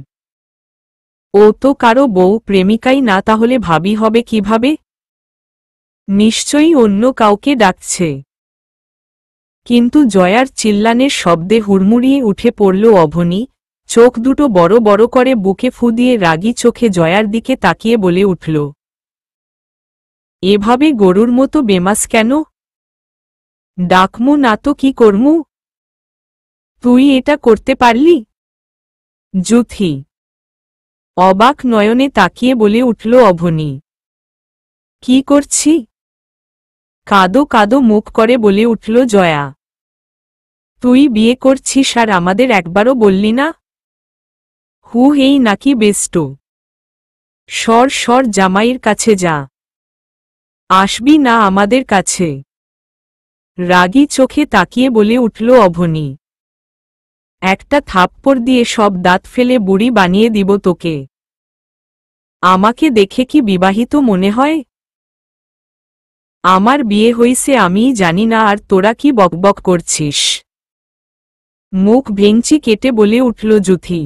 ও তো কারো বউ, প্রেমিকাই না, তাহলে ভাবি হবে কিভাবে? নিশ্চয়ই অন্য কাউকে ডাকছে। কিন্তু জয়ার চিল্লানের শব্দে হুড়মুড়িয়ে উঠে পড়ল অভনী। চোখ দুটো বড় বড় করে বুকে ফু দিয়ে রাগী চোখে জয়ার দিকে তাকিয়ে বলে উঠল, এভাবে গরুর মতো বেমাস কেন? ডাকমু না তো কি করমু? তুই এটা করতে পারলি? জুথি অবাক নয়নে তাকিয়ে বলে উঠল অভনী, কি করছি? কাদো কাদো মুখ করে বলে উঠল জয়া, তুই বিয়ে করছিস আর আমাদের একবারও বললি না? হু, এই নাকি বেস্টো? সর সর, জামাইয়ের কাছে যা, আসবি না আমাদের কাছে। রাগী চোখে তাকিয়ে বলে উঠল অভনি। একটা থাপ্পড় দিয়ে সব দাঁত ফেলে বুড়ি বানিয়ে দিব তোকে। আমাকে দেখে কি বিবাহিত মনে হয়? আমার বিয়ে হইছে আমিই জানি না, আর তোরা কি বকবক করছিস? মুখ ভেঙচি কেটে বলে উঠল যুথি।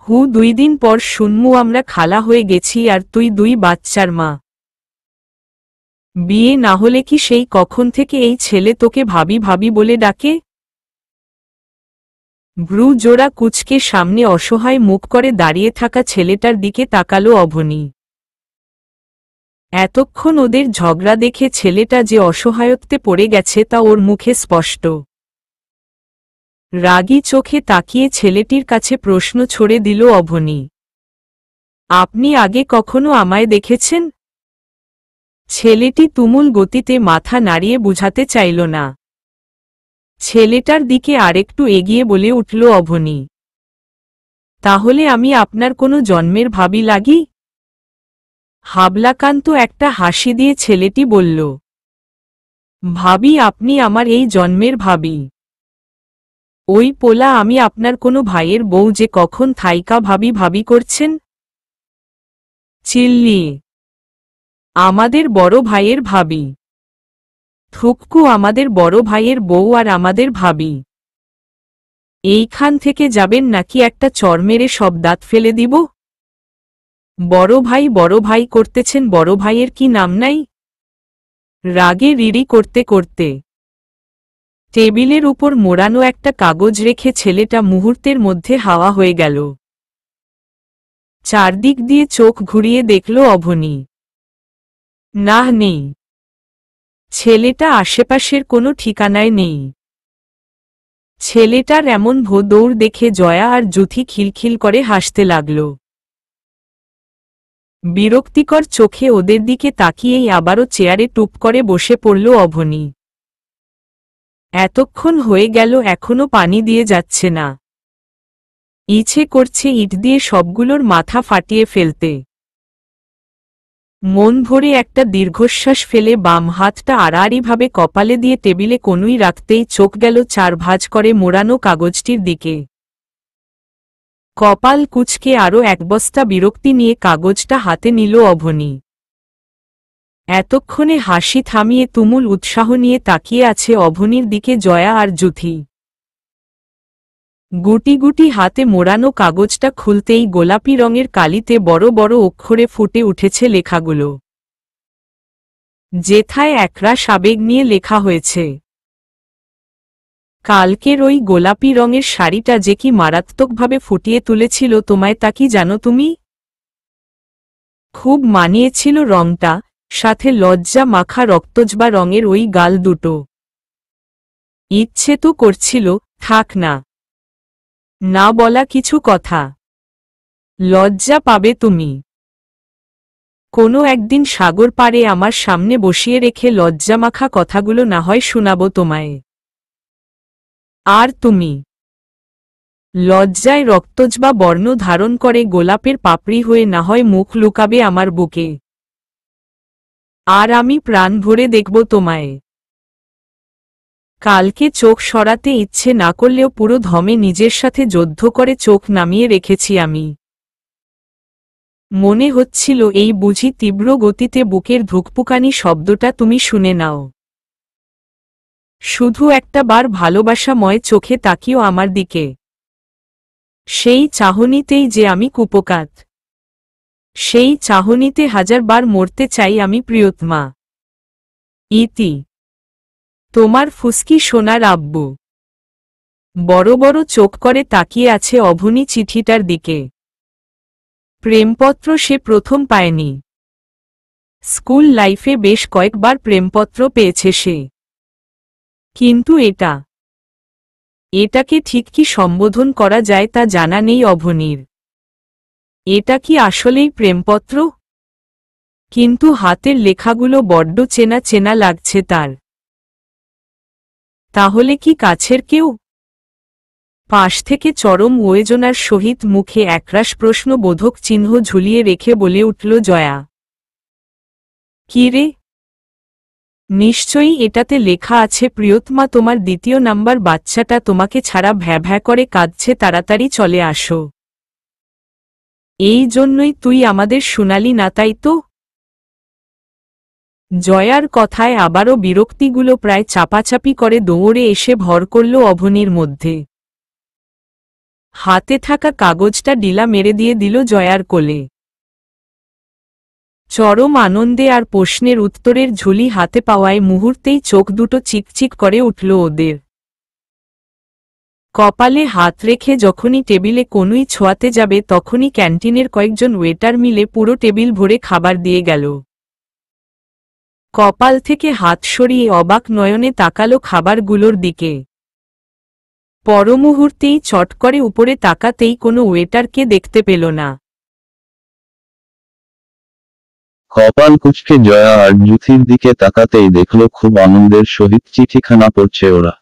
2 দিন পর শুনমু আমরা খালা হয়ে গেছি আর তুই 2 বাচ্চার মা। বিয়ে না হলে কি সেই কখন থেকে এই ছেলে তোকে ভাবি ভাবি বলে ডাকে? ভ্রু জোড়া কুচকে সামনে অসহায় মুখ করে দাঁড়িয়ে থাকা ছেলেটার দিকে তাকালো অভনি। এতক্ষণ ওদের ঝগড়া দেখে ছেলেটা যে অসহায়ত্বে পড়ে গেছে তা ওর মুখে স্পষ্ট। রাগী চোখে তাকিয়ে ছেলেটির কাছে প্রশ্ন ছড়ে দিল অভনি। আপনি আগে কখনো আমায় দেখেছেন? ছেলেটি তুমুল গতিতে মাথা নাড়িয়ে বুঝাতে চাইল না। ছেলেটার দিকে আরেকটু এগিয়ে বলে উঠল অভনি। তাহলে আমি আপনার কোনো জন্মের ভাবি লাগি? হাবলাকান্ত একটা হাসি দিয়ে ছেলেটি বলল। ভাবি? আপনি আমার এই জন্মের ভাবি? ওই পোলা আমি আপনার কোনো ভাইয়ের বউ যে কখন থাইকা ভাবি ভাবি করছেন? চিল্লিয়ে। আমাদের বড় ভাইয়ের ভাবি। থুককু আমাদের বড় ভাইয়ের বউ আর আমাদের ভাবি। এইখান থেকে যাবেন নাকি একটা চড় মেরে সব দাঁত ফেলে দিব? বড় ভাই করতেছেন, বড় ভাইয়ের কি নাম নাই? রাগে রিড়ি করতে করতে টেবিলের উপর মোড়ানো একটা কাগজ রেখে ছেলেটা মুহূর্তের মধ্যে হাওয়া হয়ে গেল। চারদিক দিয়ে চোখ ঘুরিয়ে দেখল অভনি। না, নেই। ছেলেটা আশেপাশের কোনো ঠিকানায় নেই। ছেলেটার এমন দৌড় দেখে জয়া আর যুথি খিলখিল করে হাসতে লাগল। বিরক্তিকর চোখে ওদের দিকে তাকিয়েই আবারও চেয়ারে টুপ করে বসে পড়ল অভনি। এতক্ষণ হয়ে গেল এখনো পানি দিয়ে যাচ্ছে না। ইচ্ছে করছে ইট দিয়ে সবগুলোর মাথা ফাটিয়ে ফেলতে। মন ভরে একটা দীর্ঘশ্বাস ফেলে বাম হাতটা আড়াআড়িভাবে কপালে দিয়ে টেবিলে কনুই রাখতেই চোখ গেল 4 ভাঁজ করে মোড়ানো কাগজটির দিকে। কপাল কুঁচকে আরও এক বস্তা বিরক্তি নিয়ে কাগজটা হাতে নিল অভনি। এতক্ষণে হাসি থামিয়ে তুমুল উৎসাহ নিয়ে তাকিয়ে আছে অভনির দিকে জয়া আর যুথি। গুটি গুটি হাতে মোড়ানো কাগজটা খুলতেই গোলাপি রঙের কালিতে বড় বড় অক্ষরে ফুটে উঠেছে লেখাগুলো। যেথায় একরাশ আবেগ নিয়ে লেখা হয়েছে, কালকের ওই গোলাপি রঙের শাড়িটা যে কি মারাত্মকভাবে ফুটিয়ে তুলেছিল তোমায়, তা কি জানো তুমি? খুব মানিয়েছিল রংটা, সাথে লজ্জা মাখা রক্তজবা রঙের ওই গাল দুটো। ইচ্ছে তো করছিল, থাক না, না বলা কিছু কথা। লজ্জা পাবে তুমি। কোনো একদিন সাগর পাড়ে আমার সামনে বসিয়ে রেখে লজ্জামাখা কথাগুলো না হয় শোনাবো তোমায়। আর তুমি লজ্জায় রক্তজবা বর্ণ ধারণ করে গোলাপের পাপড়ি হয়ে না হয় মুখ লুকাবে আমার বুকে। আর আমি প্রাণ ভরে দেখব তোমায়। কালকে চোখ সরাতে ইচ্ছে না করলেও পুরো ধমে নিজের সাথে যুদ্ধ করে চোখ নামিয়ে রেখেছি আমি। মনে হচ্ছিল এই বুঝি তীব্র গতিতে বুকের ধুকপুকানি শব্দটা তুমি শুনে নাও। শুধু একটা বার ভালোবাসাময় চোখে তাকিও আমার দিকে। সেই চাহনিতেই যে আমি কুপোকাত। সেই চাহনিতে 1000 বার মরতে চাই আমি প্রিয়তমা। ইতি, তোমার ফুসকি সোনার আব্বু। বড় বড় চোখ করে তাকিয়ে আছে অভনি চিঠিটার দিকে। প্রেমপত্র সে প্রথম পায়নি। স্কুল লাইফে বেশ কয়েকবার প্রেমপত্র পেয়েছে সে, কিন্তু এটাকে ঠিক কি সম্বোধন করা যায় তা জানা নেই অভনির। এটা কি আসলেই প্রেমপত্র? কিন্তু হাতের লেখাগুলো বড্ড চেনা চেনা লাগছে তার। তাহলে কি কাছের কেউ? পাশ থেকে চরম উত্তেজনার সহিত মুখে একরাশ প্রশ্নবোধক চিহ্ন ঝুলিয়ে রেখে বলে উঠল জয়া। কি রে? নিশ্চয়ই এটাতে লেখা আছে প্রিয়তমা তোমার দ্বিতীয় নাম্বার বাচ্চাটা তোমাকে ছাড়া ভ্যা ভ্যা করে কাঁদছে, তাড়াতাড়ি চলে আসো। এই জন্যই তুই আমাদের শুনালি না, তাই তো? জয়ার কথায় আবারও বিরক্তিগুলো প্রায় চাপাচাপি করে দৌড়ে এসে ভর করল অভনির মধ্যে। হাতে থাকা কাগজটা ডিলা মেরে দিয়ে দিল জয়ার কোলে। চরম আনন্দে আর প্রশ্নের উত্তরের ঝুলি হাতে পাওয়ায় মুহূর্তেই চোখ দুটো চিকচিক করে উঠল ওদের। কপালে হাত রেখে যখনই টেবিলে কোনোই ছোঁয়াতে যাবে তখনই ক্যান্টিনের কয়েকজন ওয়েটার মিলে পুরো টেবিল ভরে খাবার দিয়ে গেল। কপাল থেকে হাত সরিয়ে অবাক নয়নে তাকালো খাবারগুলোর দিকে। পরমুহূর্তেই চট করে উপরে তাকাতেই কোনো ওয়েটারকে দেখতে পেল না। কপাল কুঁচকে জয়া আর জুথির দিকে তাকাতেই দেখল খুব আনন্দের সহিত চিঠিখানা পড়ছে ওরা।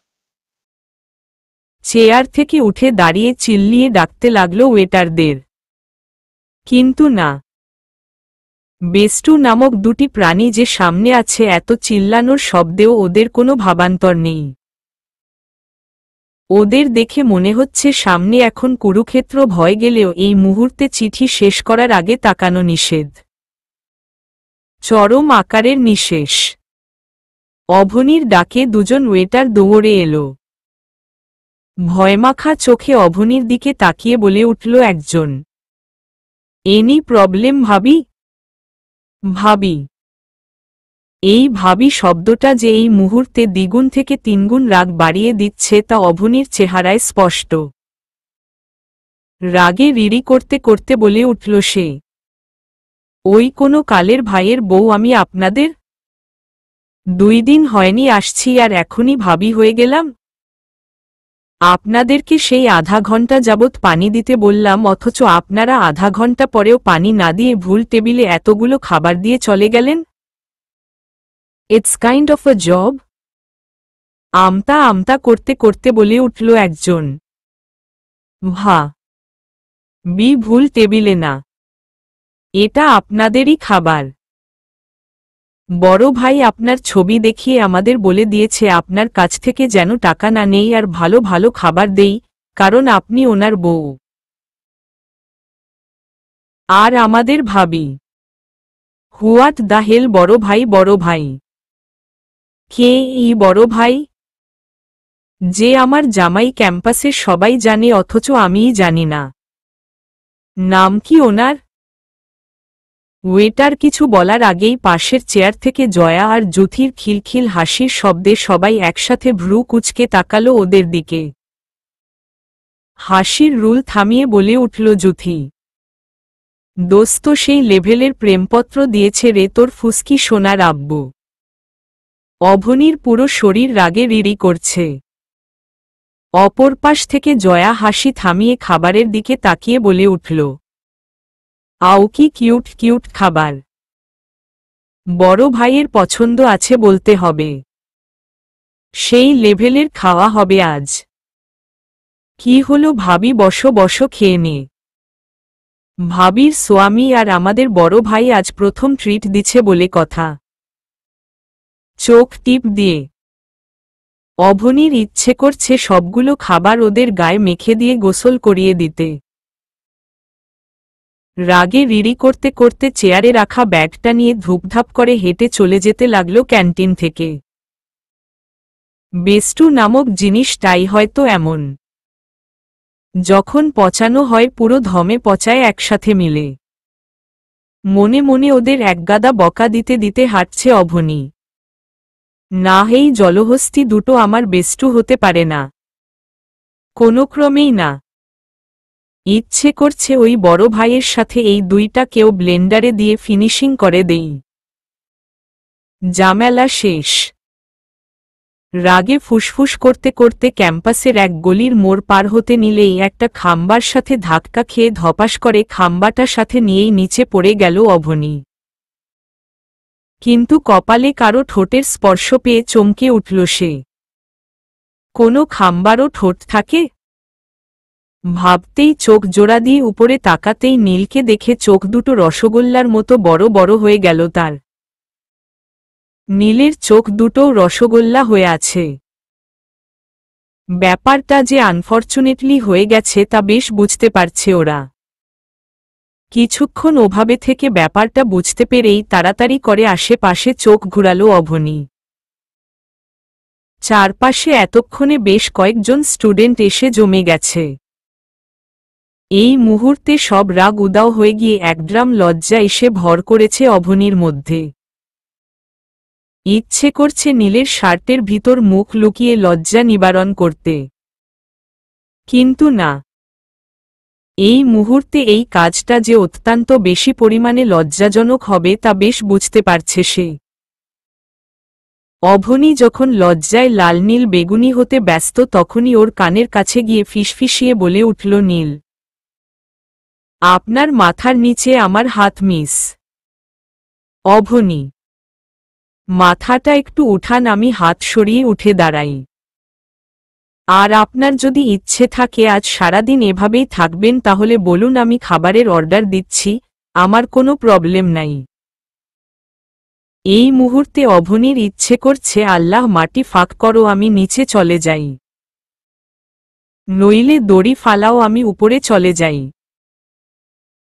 চেয়ার থেকে উঠে দাঁড়িয়ে চিল্লিয়ে ডাকতে লাগলো ওয়েটারদের, কিন্তু না। বেষ্টু নামক দুটি প্রাণী যে সামনে আছে, এত চিল্লানোর শব্দেও ওদের কোনো ভাবান্তর নেই। ওদের দেখে মনে হচ্ছে সামনে এখন কুরুক্ষেত্র ভয় গেলেও এই মুহূর্তে চিঠি শেষ করার আগে তাকানো নিষেধ। চরম আকারের নিঃশেষ। অভনির ডাকে দুজন ওয়েটার দৌড়ে এলো। ভয়মাখা চোখে অভনির দিকে তাকিয়ে বলে উঠল একজন, এনি প্রবলেম ভাবি? ভাবি? এই ভাবি শব্দটা যে এই মুহূর্তে দ্বিগুণ থেকে তিনগুণ রাগ বাড়িয়ে দিচ্ছে তা অভনির চেহারায় স্পষ্ট। রাগে রিরি করতে করতে বলে উঠল সে, ওই কোনো কালের ভাইয়ের বউ আমি আপনাদের? 2 দিন হয়নি আসছি আর এখনই ভাবি হয়ে গেলাম? আপনাদেরকে সেই আধা ঘন্টা যাবৎ পানি দিতে বললাম, অথচ আপনারা আধা ঘন্টা পরেও পানি না দিয়ে ভুল টেবিলে এতগুলো খাবার দিয়ে চলে গেলেন। It's kind of a job. আমতা আমতা করতে করতে বলে উঠল একজন, ভুল টেবিলে না, এটা আপনাদেরই খাবার। বড় ভাই আপনার ছবি দেখিয়ে আমাদের বলে দিয়েছে আপনার কাছ থেকে যেন টাকা না নেই আর ভালো ভালো খাবার দেই, কারণ আপনি ওনার বউ। আর আমাদের ভাবি। What the hell? বড় ভাই? বড় ভাই কে? এই বড় ভাই যে আমার জামাই ক্যাম্পাসের সবাই জানে, অথচ আমিই জানি না। নাম কি ওনার? ওয়েটার কিছু বলার আগেই পাশের চেয়ার থেকে জয়া আর জুথির খিলখিল হাসির শব্দে সবাই একসাথে ভ্রু কুঁচকে তাকালো ওদের দিকে। হাসির রুল থামিয়ে বলে উঠল জুথি, দোস্ত সেই লেভেলের প্রেমপত্র দিয়েছে রে তোর ফুসকি সোনার আব্বু। অভনির পুরো শরীর রাগে রিরি করছে। অপর পাশ থেকে জয়া হাসি থামিয়ে খাবারের দিকে তাকিয়ে বলে উঠল, আও কি কিউট কিউট খাবার। বড় ভাইয়ের পছন্দ আছে বলতে হবে। সেই লেভেলের খাওয়া হবে আজ। কি হলো ভাবি? বসো বসো, খেয়ে নে। ভাবির স্বামী আর আমাদের বড় ভাই আজ প্রথম ট্রিট দিচ্ছে বলে কথা। চোখ টিপ দিয়ে অভনির ইচ্ছে করছে সবগুলো খাবার ওদের গায়ে মেখে দিয়ে গোসল করিয়ে দিতে। রাগে রিরি করতে করতে চেয়ারে রাখা ব্যাগটা নিয়ে ধূপধাপ করে হেঁটে চলে যেতে লাগল ক্যান্টিন থেকে। বেষ্টু নামক জিনিসটাই হয়তো এমন, যখন পচানো হয় পুরো ধমে পচায় একসাথে মিলে। মনে মনে ওদের একগাদা বকা দিতে দিতে হাঁটছে অভনি। না, এই জলহস্তি দুটো আমার বেষ্টু হতে পারে না, কোনো ক্রমেই না। ইচ্ছে করছে ওই বড় ভাইয়ের সাথে এই দুইটা কেউ ব্লেন্ডারে দিয়ে ফিনিশিং করে দেই। জামেলা শেষ। রাগে ফুসফুস করতে করতে ক্যাম্পাসের এক গলির মোড় পার হতে নিলেই একটা খাম্বার সাথে ধাক্কা খেয়ে ধপাস করে খাম্বাটা সাথে নিয়েই নিচে পড়ে গেল অভনি। কিন্তু কপালে কারো ঠোঁটের স্পর্শ পেয়ে চমকে উঠল সে। কোনো খাম্বারও ঠোঁট থাকে? ভাবতেই চোখ জোড়া দিয়ে উপরে তাকাতেই নীলকে দেখে চোখ দুটো রসগোল্লার মতো বড় বড় হয়ে গেল তার। নীলের চোখ দুটোও রসগোল্লা হয়ে আছে। ব্যাপারটা যে আনফরচুনেটলি হয়ে গেছে তা বেশ বুঝতে পারছে ওরা। কিছুক্ষণ ওভাবে থেকে ব্যাপারটা বুঝতে পেরেই তাড়াতাড়ি করে আশেপাশে চোখ ঘুরালো অভনি। চারপাশে এতক্ষণে বেশ কয়েকজন স্টুডেন্ট এসে জমে গেছে। এই মুহূর্তে সব রাগ উদাও হয়ে গিয়ে একড্রাম লজ্জা এসে ভর করেছে অভনির মধ্যে। ইচ্ছে করছে নীলের শার্টের ভিতর মুখ লুকিয়ে লজ্জা নিবারণ করতে, কিন্তু না। এই মুহূর্তে এই কাজটা যে অত্যন্ত বেশি পরিমাণে লজ্জাজনক হবে তা বেশ বুঝতে পারছে সে। অভনি যখন লজ্জায় লাল নীল বেগুনি হতে ব্যস্ত তখনই ওর কানের কাছে গিয়ে ফিসফিসিয়ে বলে উঠল, নীল, আপনার মাথার নিচে আমার হাত মিস। অভনি, মাথাটা একটু উঠান, আমি হাত সরিয়ে উঠে দাঁড়াই। আর আপনার যদি ইচ্ছে থাকে আজ সারাদিন এভাবেই থাকবেন তাহলে বলুন, আমি খাবারের অর্ডার দিচ্ছি, আমার কোনো প্রবলেম নাই। এই মুহূর্তে অভনির ইচ্ছে করছে আল্লাহ মাটি ফাঁক করো, আমি নিচে চলে যাই, নইলে দড়ি ফালাও, আমি উপরে চলে যাই।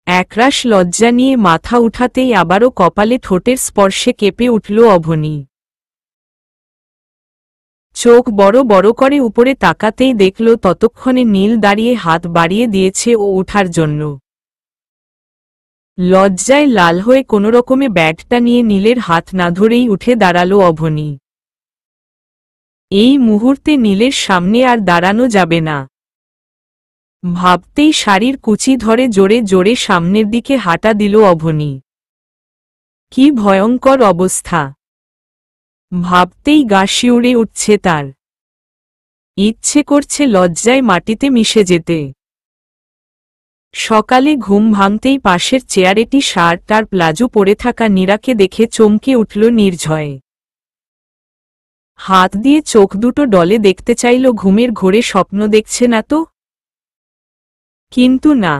একরাশ লজ্জা নিয়ে মাথা উঠাতেই আবারও কপালে ঠোঁটের স্পর্শে কেঁপে উঠল অভনি। চোখ বড় বড় করে উপরে তাকাতেই দেখল ততক্ষণে নীল দাঁড়িয়ে হাত বাড়িয়ে দিয়েছে ও ওঠার জন্য। লজ্জায় লাল হয়ে কোনোরকমে ব্যাগটা নিয়ে নীলের হাত না ধরেই উঠে দাঁড়ালো অভনি। এই মুহূর্তে নীলের সামনে আর দাঁড়ানো যাবে না। ভাবতেই শাড়ির কুচি ধরে জোরে জোরে সামনের দিকে হাঁটা দিল অভনি। কি ভয়ঙ্কর অবস্থা! ভাবতেই গা শিউরে উঠছে তার। ইচ্ছে করছে লজ্জায় মাটিতে মিশে যেতে। সকালে ঘুম ভাঙতেই পাশের চেয়ারেটি শার্ট আর প্লাজো পরে থাকা নীরাকে দেখে চমকে উঠল নির্ঝয়। হাত দিয়ে চোখ দুটো ডলে দেখতে চাইল ঘুমের ঘোরে স্বপ্ন দেখছে না তো, কিন্তু না।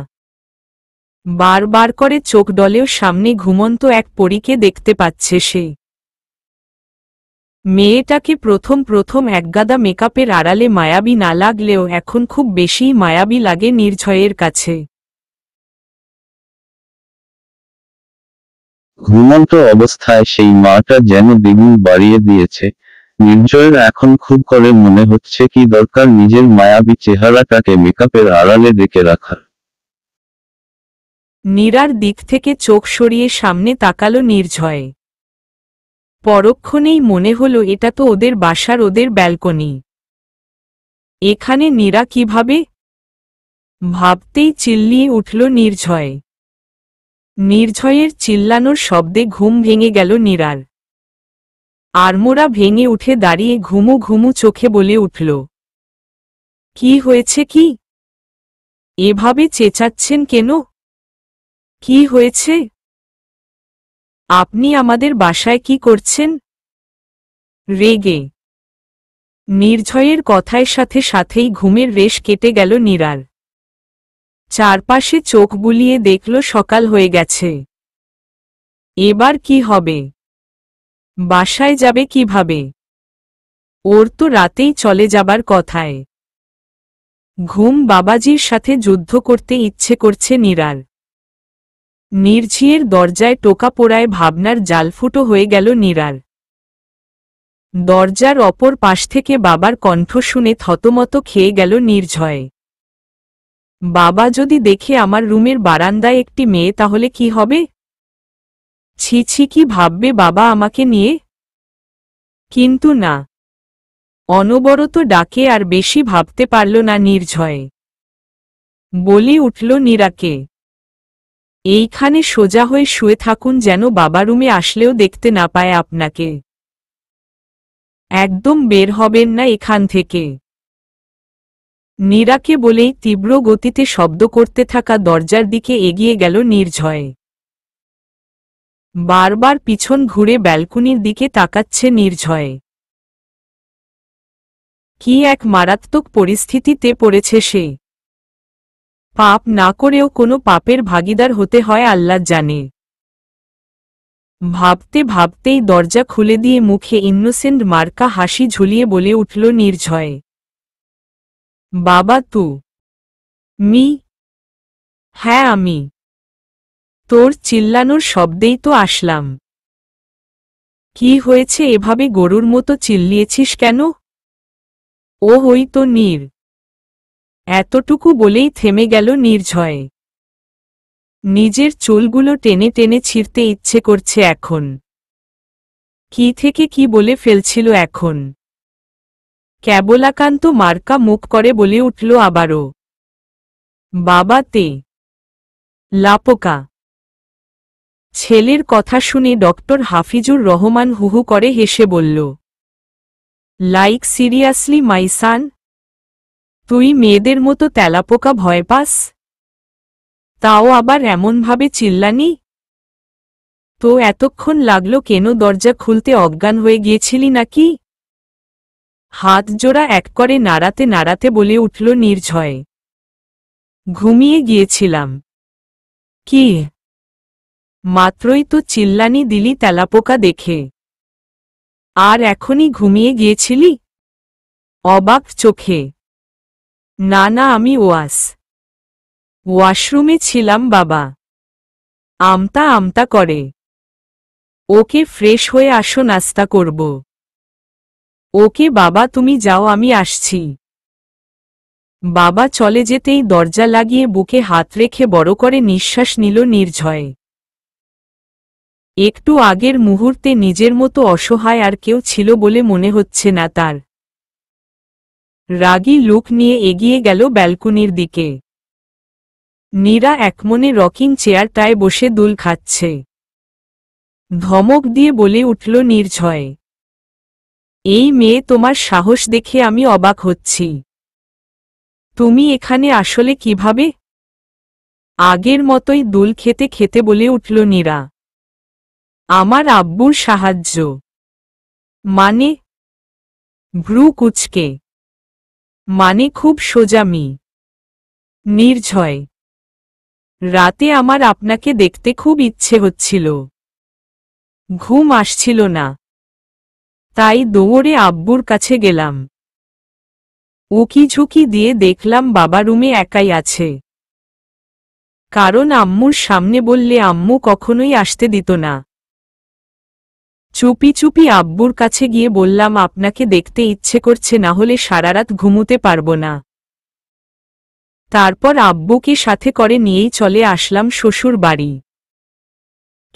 বারবার করে চোখ ডলেও সামনে ঘুমন্ত এক পরীকে দেখতে পাচ্ছে সে। মেয়েটাকে প্রথম প্রথম একগাদা মেকআপের আড়ালে মায়াবী না লাগলেও এখন খুব বেশিই মায়াবী লাগে নির্ঝয়ের কাছে। ঘুমন্ত অবস্থায় সেই মাটা যেন দ্বিগুণ বাড়িয়ে দিয়েছে। নির্ঝয়ের এখন খুব করে মনে হচ্ছে কি দরকার নিজের মায়াবী চেহারাটাকে মেকআপের আড়ালে রেখে রাখার। নীরার দিক থেকে চোখ সরিয়ে সামনে তাকালো নির্ঝয়। পরক্ষণেই মনে হলো এটা তো ওদের বাসার ওদের ব্যালকনি। এখানে নীরা কিভাবে? ভাবতেই চিল্লিয়ে উঠল নির্ঝয়। নির্ঝয়ের চিল্লানোর শব্দে ঘুম ভেঙে গেল নীরার। আড়মোড়া ভেঙে উঠে দাঁড়িয়ে ঘুমু ঘুমু চোখে বলে উঠল, কি হয়েছে কি? এভাবে চেঁচাচ্ছেন কেন? কি হয়েছে? আপনি আমাদের বাসায় কি করছেন? রেগে নির্ঝয়ের কথায় সাথে সাথেই ঘুমের রেশ কেটে গেল নীরার। চারপাশে চোখ বুলিয়ে দেখল সকাল হয়ে গেছে। এবার কি হবে? বাসায় যাবে কিভাবে? ওর তো রাতেই চলে যাবার কথায়। ঘুম বাবাজির সাথে যুদ্ধ করতে ইচ্ছে করছে নীরার। নির্ঝিয়ের দরজায় টোকা পোড়ায় ভাবনার জালফুটো হয়ে গেল নীরার। দরজার অপর পাশ থেকে বাবার কণ্ঠ শুনে থতমত খেয়ে গেল নির্ঝয়। বাবা যদি দেখে আমার রুমের বারান্দায় একটি মেয়ে তাহলে কি হবে? ছি ছি, কি ভাববে বাবা আমাকে নিয়ে? কিন্তু না, অনবরত ডাকে আর বেশি ভাবতে পারল না নির্ঝয়। বলি উঠল নীরাকে, এইখানে সোজা হয়ে শুয়ে থাকুন যেন বাবা রুমে আসলেও দেখতে না পায় আপনাকে। একদম বের হবেন না এখান থেকে। নীরাকে বলেই তীব্র গতিতে শব্দ করতে থাকা দরজার দিকে এগিয়ে গেল নির্ঝয়। বারবার পিছন ঘুরে ব্যালকনির দিকে তাকাচ্ছে নির্ঝয়। কি এক মারাত্মক পরিস্থিতিতে পড়েছে সে। পাপ না করেও কোনো পাপের ভাগীদার হতে হয় আল্লাহ জানে। ভাবতে ভাবতেই দরজা খুলে দিয়ে মুখে ইনোসেন্ট মার্কা হাসি ঝুলিয়ে বলে উঠল নির্ঝয়, বাবা তু মি? হ্যাঁ আমি। তোর চিল্লানোর শব্দেই তো আসলাম। কি হয়েছে এভাবে গরুর মতো চিল্লিয়েছিস কেন? ও ওই তো নীর। এতটুকু বলেই থেমে গেল নির্ঝয়। নিজের চুলগুলো টেনে টেনে ছিঁড়তে ইচ্ছে করছে এখন। কি থেকে কি বলে ফেলছিল এখন। কেবলাকান্ত মার্কা মুখ করে বলে উঠল আবারও, বাবা তে লাপোকা। ছেলের কথা শুনে ডক্টর হাফিজুর রহমান হুহু করে হেসে বলল, লাইক সিরিয়াসলি মাই সান? তুই মেয়েদের মতো তেলাপোকা ভয় পাস? তাও আবার এমনভাবে চিল্লানি? তো এতক্ষণ লাগলো কেন? দরজা খুলতে অজ্ঞান হয়ে গিয়েছিলি নাকি? হাত জোড়া এক করে নাড়াতে নাড়াতে বলে উঠল নির্ঝয়, ঘুমিয়ে গিয়েছিলাম। কি? মাত্রই তো চিল্লানি দিলি তেলাপোকা দেখে, আর এখনই ঘুমিয়ে গিয়েছিলি? অবাক চোখে। না না, আমি ওয়াশরুমে ছিলাম বাবা। আমতা আমতা করে। ওকে, ফ্রেশ হয়ে আসো, নাস্তা করব। ওকে বাবা, তুমি যাও, আমি আসছি। বাবা চলে যেতেই দরজা লাগিয়ে বুকে হাত রেখে বড় করে নিঃশ্বাস নিল নির্ঝয়। একটু আগের মুহূর্তে নিজের মতো অসহায় আর কেউ ছিল বলে মনে হচ্ছে না তার। রাগী লুক নিয়ে এগিয়ে গেল ব্যালকনির দিকে। নীরা একমনে রকিং চেয়ারটায় বসে দুল খাচ্ছে। ধমক দিয়ে বলে উঠল নির্ঝয়, এই মেয়ে, তোমার সাহস দেখে আমি অবাক হচ্ছি। তুমি এখানে আসলে কিভাবে? আগের মতোই দুল খেতে খেতে বলে উঠল নীরা, আমার আব্বুর সাহায্য। মানে? ভ্রু কুচকে। মানে খুব সোজামি। নির্ঝয়, রাতে আমার আপনাকে দেখতে খুব ইচ্ছে হচ্ছিল। ঘুম আসছিল না, তাই দৌড়ে আব্বুর কাছে গেলাম। উকি ঝুঁকি দিয়ে দেখলাম বাবা রুমে একাই আছে। কারণ আম্মুর সামনে বললে আম্মু কখনোই আসতে দিত না। চুপি চুপি আব্বুর কাছে গিয়ে বললাম, আপনাকে দেখতে ইচ্ছে করছে, না হলে সারারাত ঘুমুতে পারবো না। তারপর আব্বুকে সাথে করে নিয়েই চলে আসলাম শ্বশুর বাড়ি।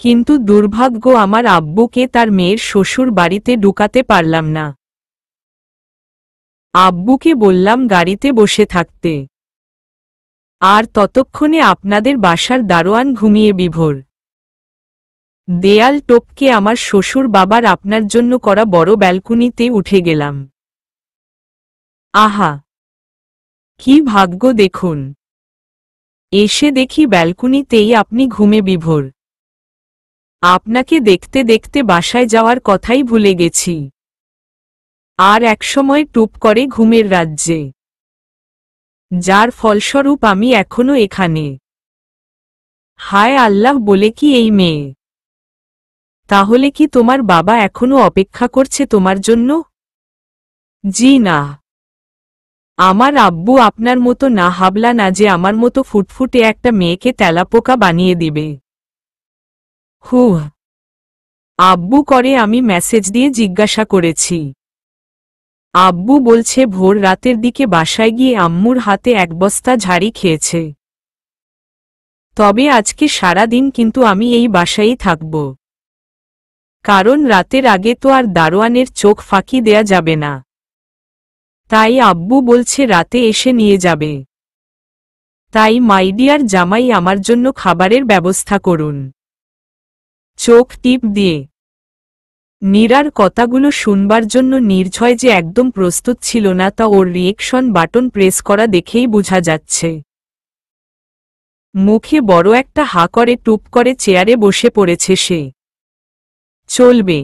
কিন্তু দুর্ভাগ্য, আমার আব্বুকে তার মেয়ের শ্বশুর বাড়িতে ঢুকাতে পারলাম না। আব্বুকে বললাম গাড়িতে বসে থাকতে। আর ততক্ষণে আপনাদের বাসার দারোয়ান ঘুমিয়ে বিভোর। দেয়াল টপকে আমার শ্বশুর বাবার আপনার জন্য করা বড় ব্যালকনিতে উঠে গেলাম। আহা, কি ভাগ্য দেখুন! এসে দেখি ব্যালকনিতেই আপনি ঘুমে বিভোর। আপনাকে দেখতে দেখতে বাসায় যাওয়ার কথাই ভুলে গেছি। আর একসময় টুপ করে ঘুমের রাজ্যে, যার ফলস্বরূপ আমি এখনো এখানে। হায় আল্লাহ, বলে কি এই মেয়ে! তাহলে কি তোমার বাবা এখনো অপেক্ষা করছে তোমার জন্য? জি না, আমার আব্বু আপনার মতো না, হাবলা না যে আমার মতো ফুটফুটে একটা মেয়েকে তেলাপোকা বানিয়ে দিবে। হুহ। আব্বু করে আমি মেসেজ দিয়ে জিজ্ঞাসা করেছি। আব্বু বলছে ভোর রাতের দিকে বাসায় গিয়ে আম্মুর হাতে এক বস্তা ঝাড়ি খেয়েছে। তবে আজকে সারা দিন কিন্তু আমি এই বাসায়ই থাকব। কারণ রাতের আগে তো আর দারোয়ানের চোখ ফাঁকি দেয়া যাবে না। তাই আব্বু বলছে রাতে এসে নিয়ে যাবে। তাই মাইডিয়ার জামাই, আমার জন্য খাবারের ব্যবস্থা করুন। চোখ টিপ দিয়ে নীরার কথাগুলো শুনবার জন্য নির্ঝয় যে একদম প্রস্তুত ছিল না, তা ওর রিয়েকশন বাটন প্রেস করা দেখেই বোঝা যাচ্ছে। মুখে বড় একটা হা করে টুপ করে চেয়ারে বসে পড়েছে সে। চলবে।